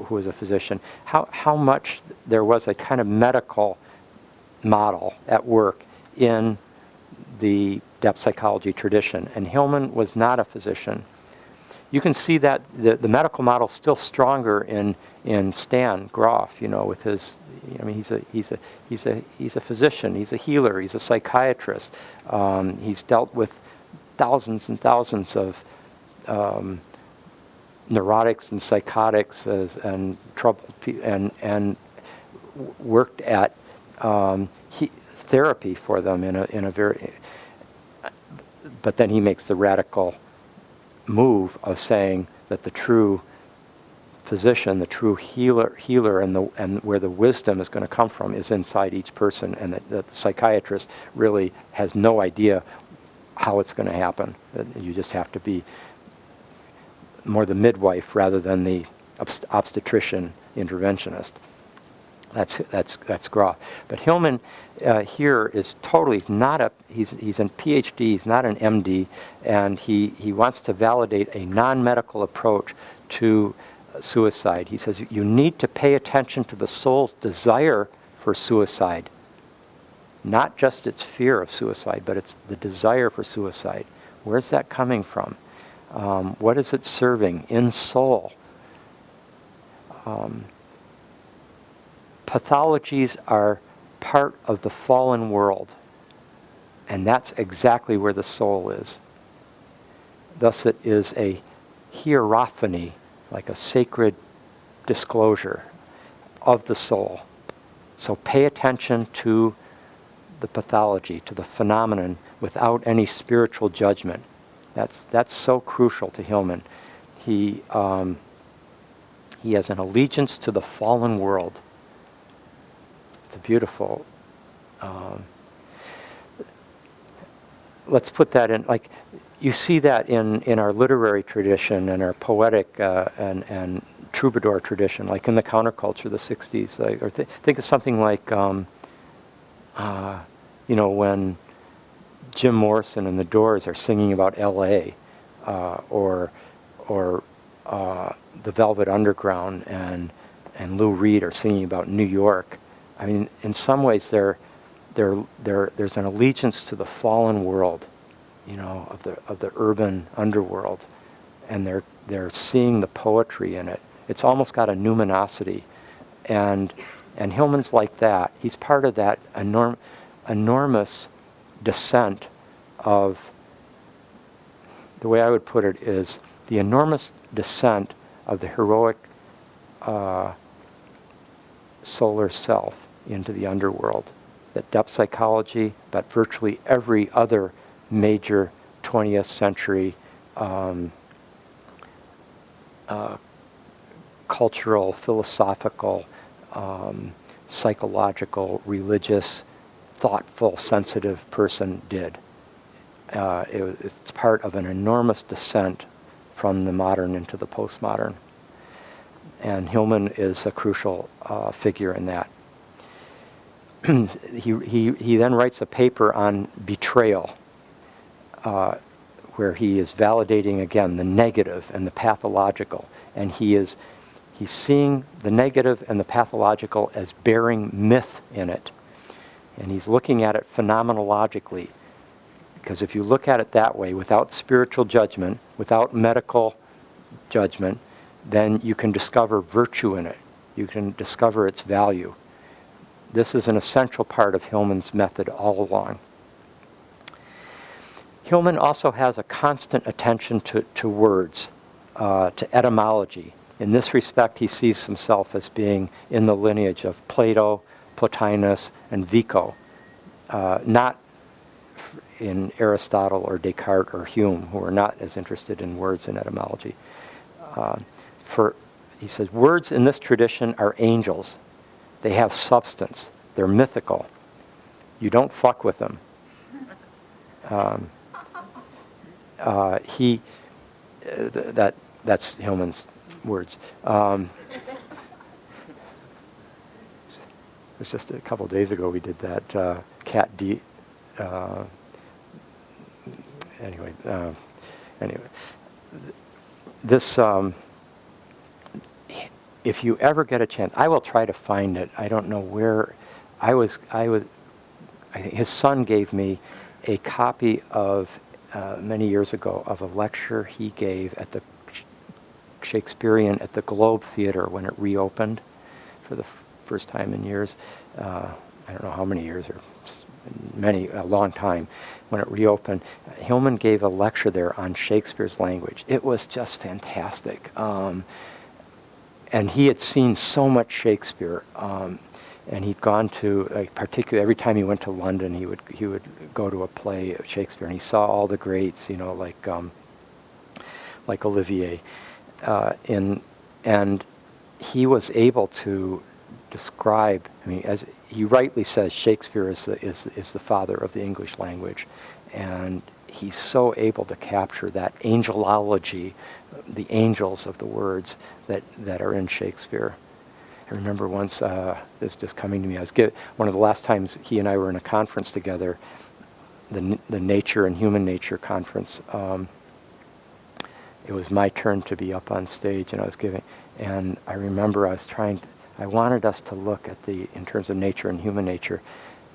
who was a physician, how much there was a kind of medical model at work in the depth psychology tradition. And Hillman was not a physician. You can see that the medical model is still stronger in Stan Grof, with his, he's a physician, he's a healer, he's a psychiatrist. He's dealt with thousands and thousands of neurotics and psychotics and troubled people, and worked at therapy for them in a very. But then he makes the radical move of saying that the true physician, the true healer, and where the wisdom is going to come from is inside each person, and that the psychiatrist really has no idea how it's going to happen. That you just have to be more the midwife rather than the obstetrician interventionist. That's Grof. But Hillman here is totally not he's a PhD, he's not an MD, and he wants to validate a non-medical approach to suicide. He says you need to pay attention to the soul's desire for suicide, not just its fear of suicide, but it's the desire for suicide. Where's that coming from? What is it serving in soul? Pathologies are part of the fallen world, and that's exactly where the soul is. Thus it is a hierophany, like a sacred disclosure of the soul. So pay attention to the pathology, to the phenomenon, without any spiritual judgment. That's so crucial to Hillman. He has an allegiance to the fallen world. It's a beautiful. Let's put that in, like, you see that in our literary tradition and our poetic and troubadour tradition, like in the counterculture, the 60s. Or think of something like, when Jim Morrison and the Doors are singing about L.A., or the Velvet Underground and Lou Reed are singing about New York. I mean, in some ways, there's an allegiance to the fallen world, of the urban underworld, and they're seeing the poetry in it. It's almost got a numinosity, and Hillman's like that. He's part of that enormous descent of, the way I would put it is, the enormous descent of the heroic solar self into the underworld. That depth psychology, but virtually every other major 20th century cultural, philosophical, psychological, religious, thoughtful, sensitive person did. It's part of an enormous descent from the modern into the postmodern. And Hillman is a crucial figure in that. He then writes a paper on betrayal, where he is validating again the negative and the pathological, and he's seeing the negative and the pathological as bearing myth in it, and he's looking at it phenomenologically, because if you look at it that way, without spiritual judgment, without medical judgment, then you can discover virtue in it. You can discover its value. This is an essential part of Hillman's method all along. Hillman also has a constant attention to words, to etymology. In this respect, he sees himself as being in the lineage of Plato, Plotinus, and Vico. Not in Aristotle or Descartes or Hume, who are not as interested in words and etymology. He says, words in this tradition are angels. They have substance. They're mythical. You don't fuck with them. That's Hillman's words. It's just a couple of days ago we did that cat D. Anyway, this. If you ever get a chance, I will try to find it. I don't know where. I think his son gave me a copy of many years ago of a lecture he gave at the Shakespearean at the Globe Theater when it reopened for the first time in years. I don't know how many years, or a long time, when it reopened. Hillman gave a lecture there on Shakespeare's language. It was just fantastic. And he had seen so much Shakespeare, and he'd gone to, particularly every time he went to London, he would go to a play of Shakespeare, and he saw all the greats, like Olivier, and he was able to describe. I mean, as he rightly says, Shakespeare is the father of the English language, and he's so able to capture that angelology, the angels of the words that are in Shakespeare. I remember once, this just coming to me, one of the last times he and I were in a conference together, the Nature and Human Nature conference. It was my turn to be up on stage, and I was giving, and I remember I wanted us to look at in terms of nature and human nature,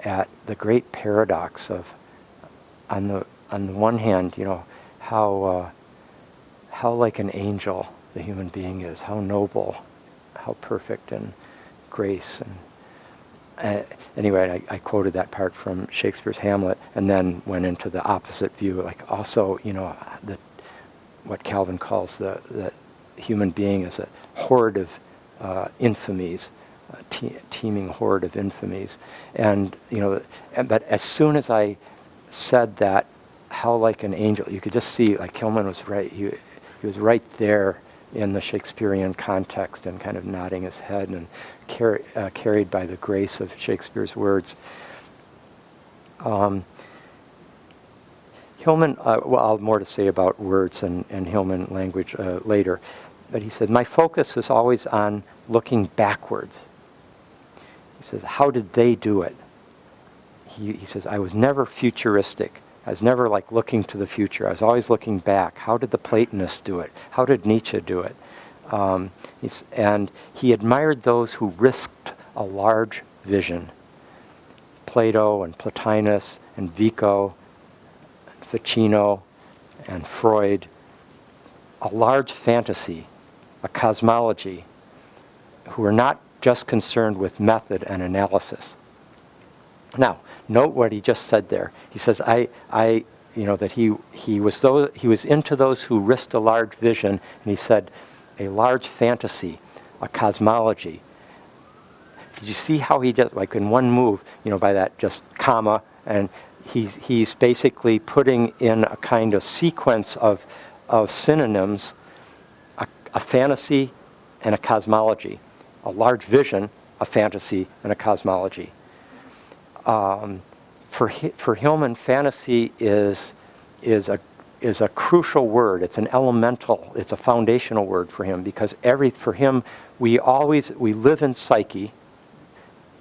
at the great paradox of, on the one hand, how like an angel the human being is, how noble, how perfect in grace. And anyway, I quoted that part from Shakespeare's Hamlet, and then went into the opposite view, like also, what Calvin calls the human being as a horde of infamies, teeming horde of infamies. And, but as soon as I said that, how like an angel, you could just see, like Hillman was right, he was right there in the Shakespearean context and kind of nodding his head and carried by the grace of Shakespeare's words. Hillman, I'll have more to say about words and Hillman language later, but he said, my focus is always on looking backwards. He says, how did they do it? He says, I was never futuristic. I was never like looking to the future. I was always looking back. How did the Platonists do it? How did Nietzsche do it? And he admired those who risked a large vision. Plato and Plotinus and Vico, and Ficino and Freud. A large fantasy, a cosmology, who are not just concerned with method and analysis. Now, note what he just said there. He says, that he was into those who risked a large vision, and he said, a large fantasy, a cosmology. Did you see how he does, like in one move, by that just comma, and he's basically putting in a kind of sequence of synonyms, a fantasy and a cosmology, a large vision, a fantasy, and a cosmology. For Hillman, fantasy is a crucial word. It's an elemental. It's a foundational word for him, because for him we live in psyche.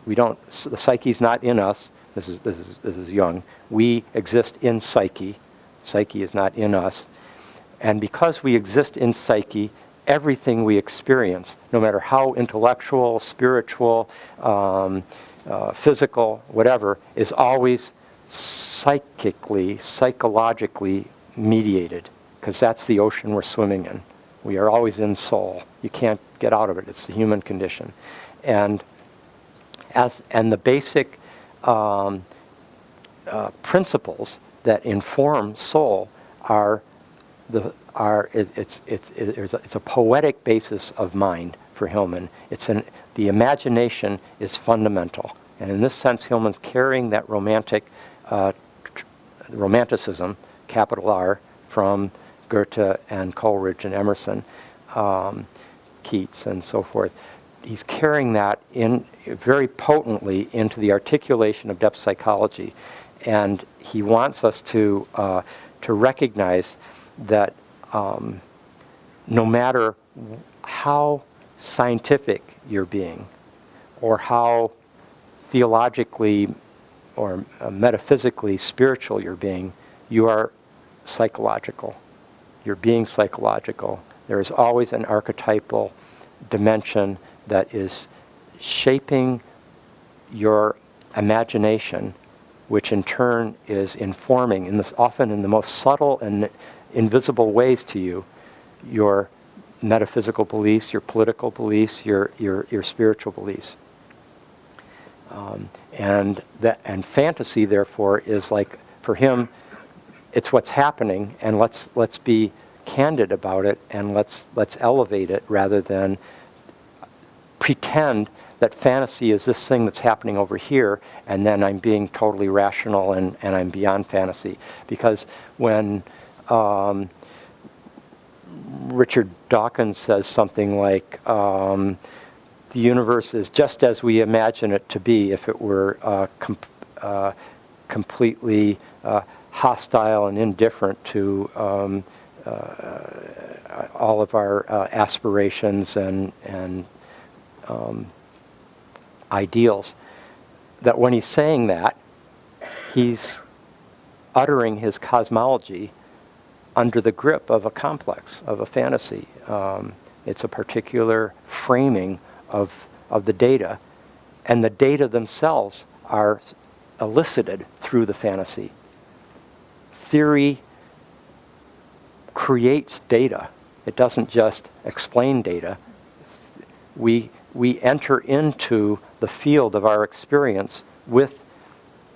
The psyche's not in us. This is Jung. We exist in psyche. Psyche is not in us, and because we exist in psyche, everything we experience, no matter how intellectual, spiritual, physical, whatever, is always psychologically mediated, because that's the ocean we're swimming in. We are always in soul. You can't get out of it. It's the human condition. And the basic principles that inform soul it's a poetic basis of mind for Hillman. The imagination is fundamental, and in this sense, Hillman's carrying that romantic Romanticism, capital R, from Goethe and Coleridge and Emerson, Keats and so forth. He's carrying that in very potently into the articulation of depth psychology, and he wants us to recognize that no matter how scientific you're being, or how theologically or metaphysically spiritual you're being, you are psychological. You're being psychological. There is always an archetypal dimension that is shaping your imagination, which in turn is informing, often in the most subtle and invisible ways to you, your metaphysical beliefs, your political beliefs, your spiritual beliefs. And fantasy, therefore, is like, for him, it's what's happening, and let's be candid about it, and let's elevate it rather than pretend that fantasy is this thing that's happening over here, and then I'm being totally rational and I'm beyond fantasy. Because when Richard Dawkins says something like, the universe is just as we imagine it to be if it were completely hostile and indifferent to all of our aspirations and ideals. That when he's saying that, he's uttering his cosmology under the grip of a complex, of a fantasy. It's a particular framing of the data, and the data themselves are elicited through the fantasy. Theory creates data. It doesn't just explain data. We enter into the field of our experience with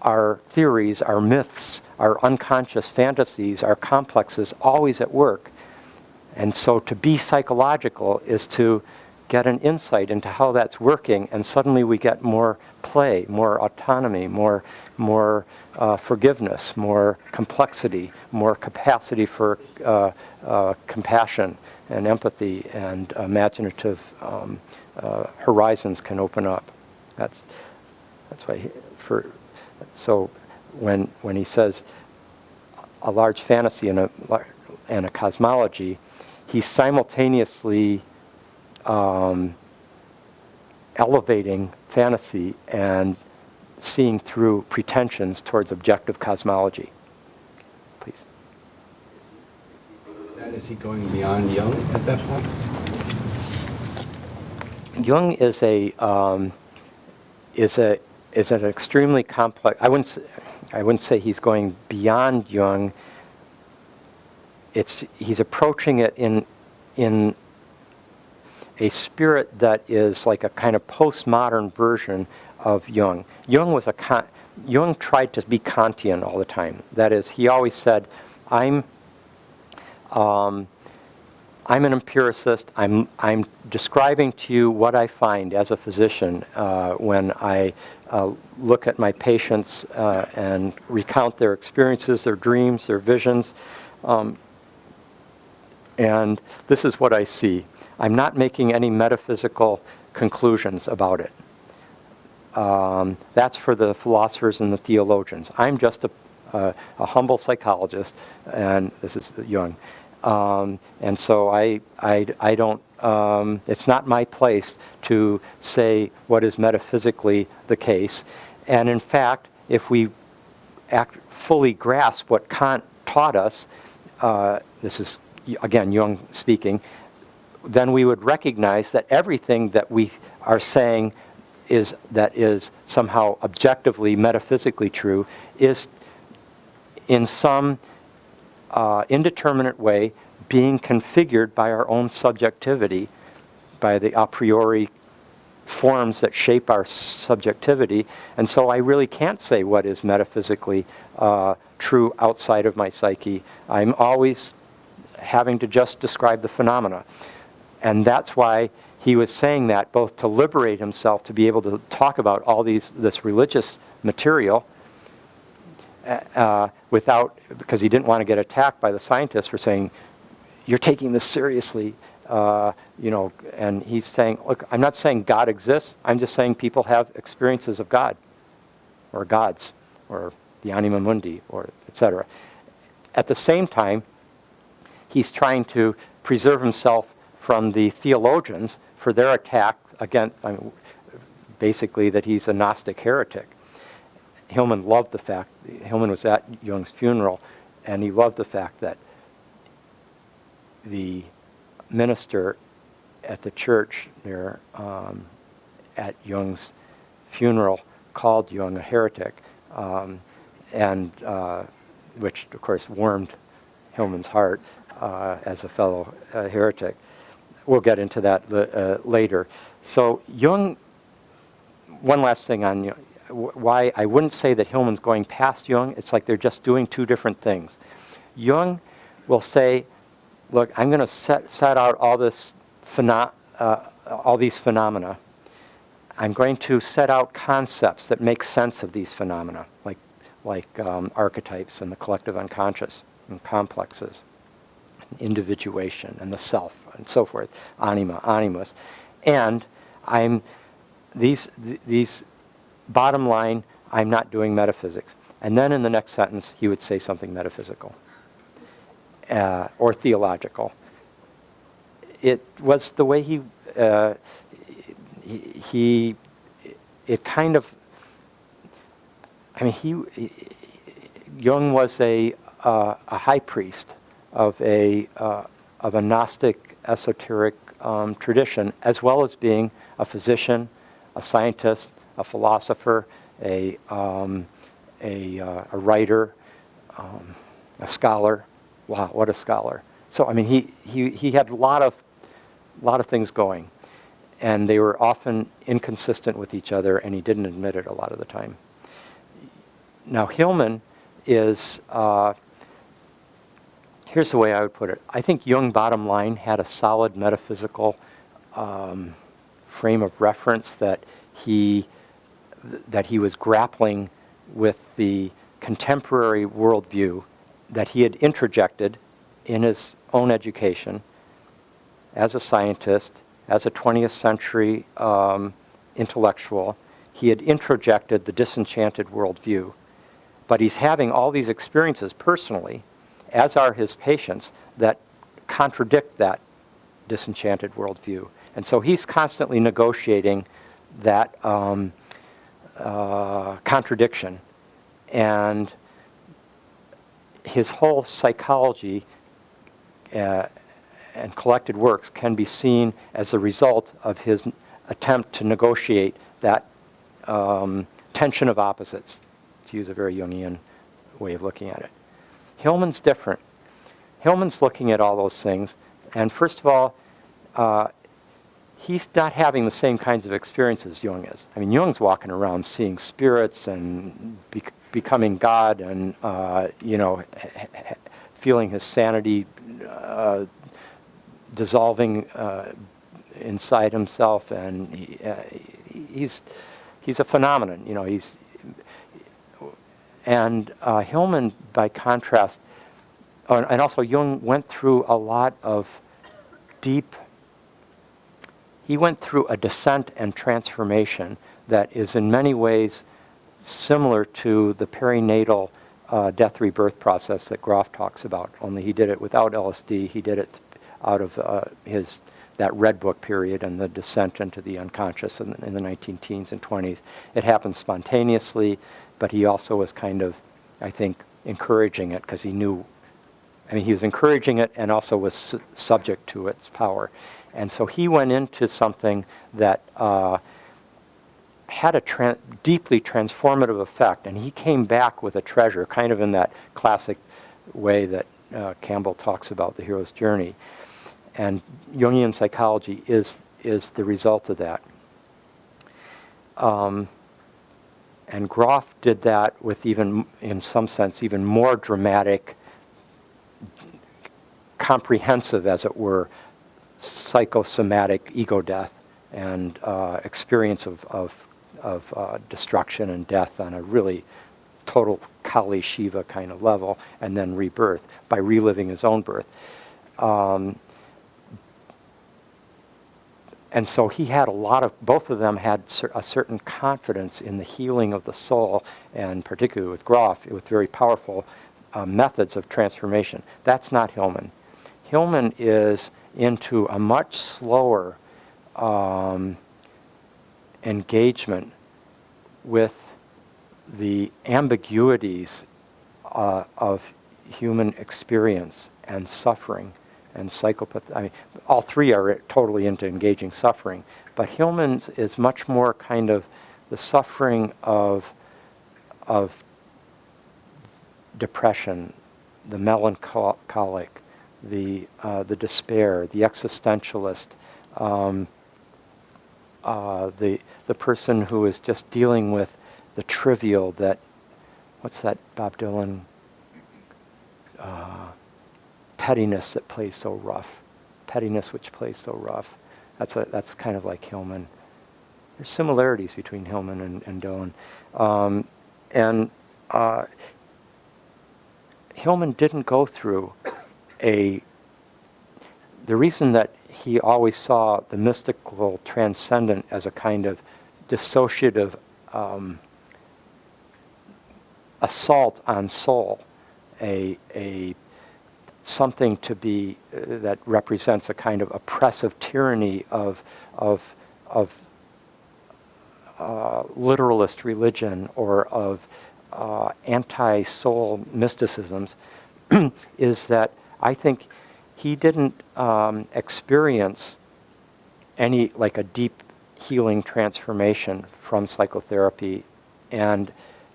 our theories, our myths, our unconscious fantasies, our complexes always at work. And so to be psychological is to get an insight into how that's working, and suddenly we get more play, more autonomy, more forgiveness, more complexity, more capacity for compassion and empathy, and imaginative horizons can open up. That's why so when he says a large fantasy and a cosmology, he's simultaneously elevating fantasy and seeing through pretensions towards objective cosmology. Please. Is he going beyond Jung at that point? Jung is an extremely complex. I wouldn't say he's going beyond Jung. He's approaching it in a spirit that is like a kind of postmodern version of Jung. Jung tried to be Kantian all the time. That is, he always said, I'm an empiricist. I'm describing to you what I find as a physician when I look at my patients and recount their experiences, their dreams, their visions. And this is what I see. I'm not making any metaphysical conclusions about it. That's for the philosophers and the theologians. I'm just a humble psychologist, and this is Jung. And so I don't, it's not my place to say what is metaphysically the case. And in fact, if we fully grasp what Kant taught us, this is, again, Jung speaking, then we would recognize that everything that we are saying that is somehow objectively, metaphysically true, is in some indeterminate way being configured by our own subjectivity, by the a priori forms that shape our subjectivity. And so I really can't say what is metaphysically true outside of my psyche. I'm always having to just describe the phenomena. And that's why he was saying that, both to liberate himself, to be able to talk about all this religious material, because he didn't want to get attacked by the scientists for saying, you're taking this seriously, and he's saying, look, I'm not saying God exists, I'm just saying people have experiences of God, or gods, or the anima mundi, or etc. At the same time, he's trying to preserve himself from the theologians for their attack against, basically, that he's a Gnostic heretic. Hillman loved the fact, Hillman was at Jung's funeral, and he loved the fact that the minister at the church there at Jung's funeral called Jung a heretic, and which, of course, warmed Hillman's heart as a fellow heretic. We'll get into that later. So Jung, one last thing on Jung, why I wouldn't say that Hillman's going past Jung. It's like they're just doing two different things. Jung will say, look, I'm going to set out all this all these phenomena. I'm going to set out concepts that make sense of these phenomena, like archetypes and the collective unconscious and complexes, and individuation and the self and so forth, anima, animus. And these bottom line, I'm not doing metaphysics. And then in the next sentence, he would say something metaphysical or theological. It was the way Jung was a high priest of a Gnostic esoteric tradition, as well as being a physician, a scientist, a philosopher, a writer, a scholar. Wow, what a scholar! So he had a lot of things going, and they were often inconsistent with each other, and he didn't admit it a lot of the time. Now Hillman is, here's the way I would put it. I think Jung, bottom line, had a solid metaphysical frame of reference that he was grappling with the contemporary worldview that he had introjected in his own education as a scientist, as a 20th century intellectual. He had introjected the disenchanted worldview. But he's having all these experiences personally, as are his patients, that contradict that disenchanted worldview. And so he's constantly negotiating that contradiction. And his whole psychology and collected works can be seen as a result of his attempt to negotiate that tension of opposites, to use a very Jungian way of looking at it. Hillman's different. Hillman's looking at all those things, and first of all, he's not having the same kinds of experiences Jung is. Jung's walking around seeing spirits and becoming God, and feeling his sanity dissolving inside himself, and he's a phenomenon. And Hillman, by contrast, and also Jung went through a lot of he went through a descent and transformation that is in many ways similar to the perinatal death rebirth process that Groff talks about, only he did it without LSD. He did it out of that Red Book period and the descent into the unconscious in the 19-teens and 20s. It happened spontaneously, but he also was kind of, I think, encouraging it because he knew, he was encouraging it and also was subject to its power. And so he went into something that had a deeply transformative effect, and he came back with a treasure, kind of in that classic way that Campbell talks about the hero's journey. And Jungian psychology is the result of that. And Groff did that with even, in some sense, even more dramatic, comprehensive, as it were, psychosomatic ego death and experience of destruction and death on a really total Kali Shiva kind of level, and then rebirth by reliving his own birth. And so he had both of them had a certain confidence in the healing of the soul, and particularly with Groff, with very powerful methods of transformation. That's not Hillman. Hillman is into a much slower engagement with the ambiguities of human experience and suffering and psychopath. I mean, all three are totally into engaging suffering, but Hillman's is much more kind of the suffering of depression, the melancholic, the despair, the existentialist, the person who is just dealing with the trivial. That, what's that Bob Dylan? Pettiness that plays so rough, pettiness which plays so rough. That's kind of like Hillman. There's similarities between Hillman and Dylan, and Hillman didn't go through the reason that he always saw the mystical transcendent as a kind of dissociative assault on soul, a something to be that represents a kind of oppressive tyranny of literalist religion or of anti-soul mysticisms, is that I think he didn't experience any, like, a deep healing transformation from psychotherapy, and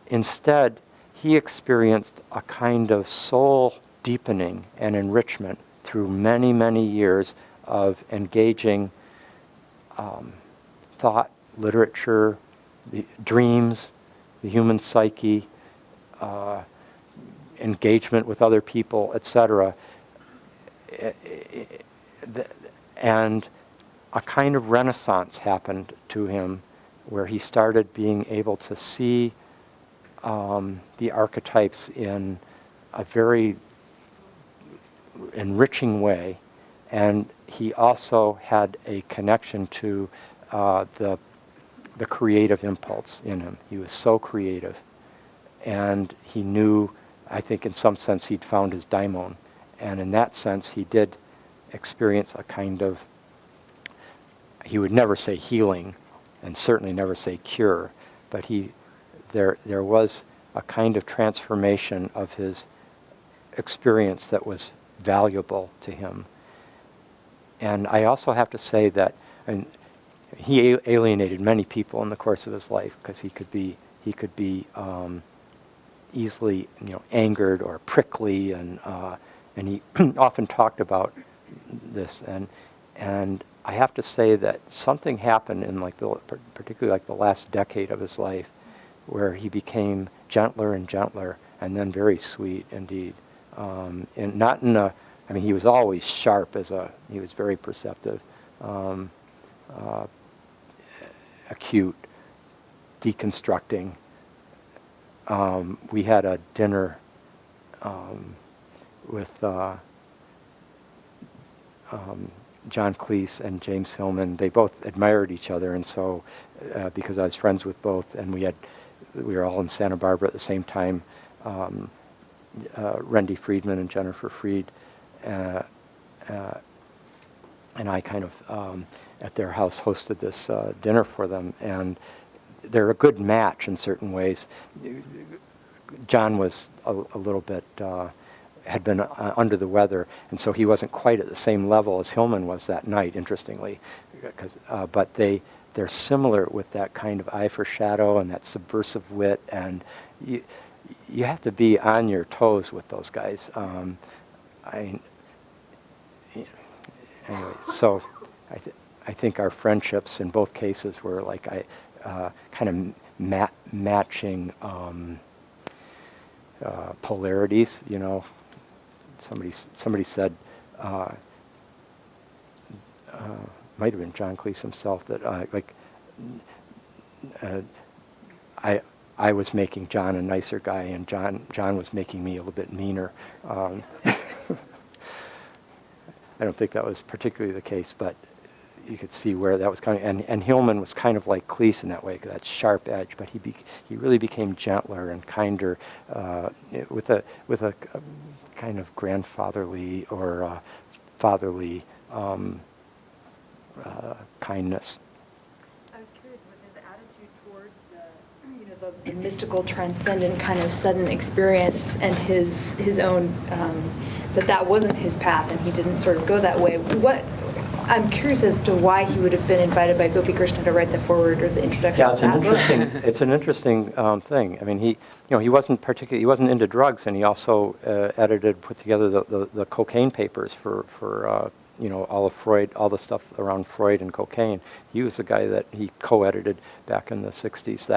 instead he experienced a kind of soul deepening and enrichment through many, many years of engaging thought, literature, the dreams, the human psyche, engagement with other people, etc. And a kind of renaissance happened to him where he started being able to see the archetypes in a very enriching way, and he also had a connection to the creative impulse in him. He was so creative, and he knew, I think in some sense, he'd found his daimon, and in that sense he did experience a kind of, he would never say healing, and certainly never say cure, but there was a kind of transformation of his experience that was valuable to him. And I also have to say that, and he alienated many people in the course of his life, because he could be easily, angered or prickly, and he often talked about this. And I have to say that something happened in particularly the last decade of his life, where he became gentler and gentler, and then very sweet indeed. And not in a, he was always sharp he was very perceptive, acute, deconstructing. We had a dinner with John Cleese and James Hillman. They both admired each other, and so because I was friends with both, and we were all in Santa Barbara at the same time. Randy Friedman and Jennifer Fried, and I kind of at their house hosted this dinner for them, and they're a good match in certain ways. John was a little bit had been under the weather, and so he wasn't quite at the same level as Hillman was that night, interestingly, but they're similar with that kind of eye for shadow and that subversive wit, and you have to be on your toes with those guys. Anyway, so I think our friendships in both cases were like kind of matching polarities. Somebody said, might have been John Cleese himself, that I was making John a nicer guy, and John was making me a little bit meaner. I don't think that was particularly the case, but you could see where that was coming. And Hillman was kind of like Cleese in that way, that sharp edge, but he really became gentler and kinder, with a kind of grandfatherly or fatherly kindness. I was curious, was his attitude towards the mystical, transcendent kind of sudden experience and his own, that wasn't his path and he didn't sort of go that way. I'm curious as to why he would have been invited by Gopi Krishna to write the foreword or the introduction Yeah, to that book. it's an interesting thing. I mean, he wasn't into drugs, and he also put together the cocaine papers for all of Freud, all the stuff around Freud and cocaine. He was the guy that he co-edited back in the 60s.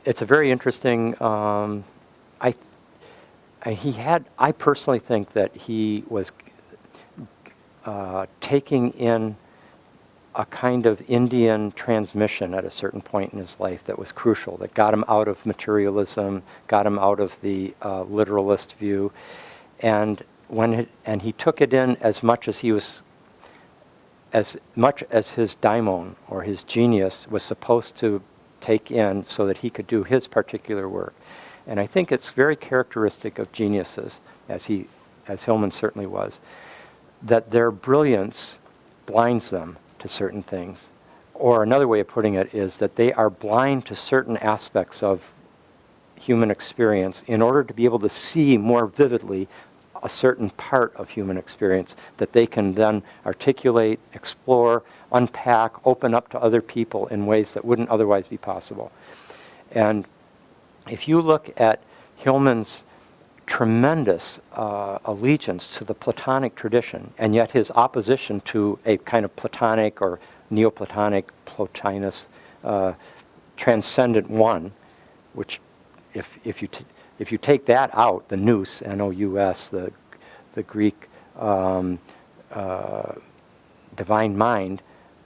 It's a very interesting. I personally think that he was taking in a kind of Indian transmission at a certain point in his life that was crucial, that got him out of materialism, got him out of the literalist view, and he took it in as much as his daimon or his genius was supposed to take in, so that he could do his particular work. And I think it's very characteristic of geniuses, as Hillman certainly was, that their brilliance blinds them to certain things. Or another way of putting it is that they are blind to certain aspects of human experience in order to be able to see more vividly a certain part of human experience that they can then articulate, explore, unpack, open up to other people in ways that wouldn't otherwise be possible. And if you look at Hillman's tremendous allegiance to the Platonic tradition, and yet his opposition to a kind of Platonic or Neoplatonic, Plotinus, transcendent one, which if you take that out, the nous, N-O-U-S, the Greek divine mind,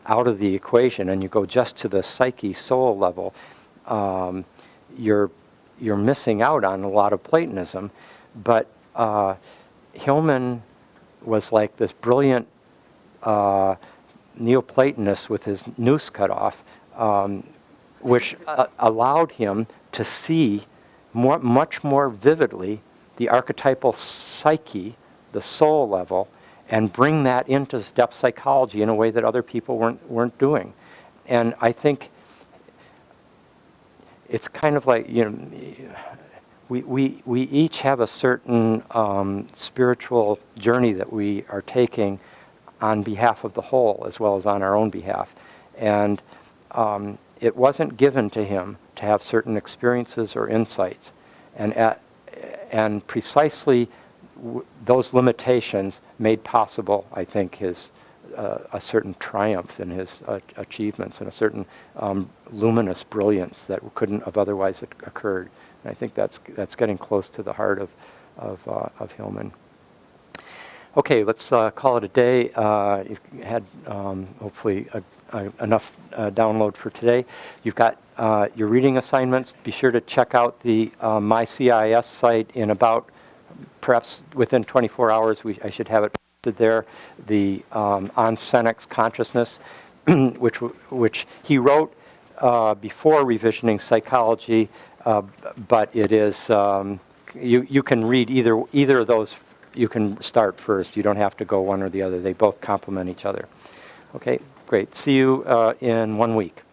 out of the equation, and you go just to the psyche, soul level, you're missing out on a lot of Platonism. But Hillman was like this brilliant Neoplatonist with his nous cut off, which allowed him to see much more vividly the archetypal psyche, the soul level, and bring that into depth psychology in a way that other people weren't doing. And I think it's kind of like, we each have a certain spiritual journey that we are taking on behalf of the whole as well as on our own behalf. And it wasn't given to him to have certain experiences or insights. And precisely those limitations made possible, I think, a certain triumph in his achievements and a certain luminous brilliance that couldn't have otherwise occurred. And I think that's getting close to the heart of Hillman. Okay, let's call it a day. You've had hopefully enough download for today. You've got your reading assignments. Be sure to check out the My CIS site in about, perhaps within 24 hours. I should have it posted there. The On Senex Consciousness, which he wrote before revisioning psychology, but it is you can read either of those. You can start first. You don't have to go one or the other. They both complement each other. Okay, great. See you in 1 week.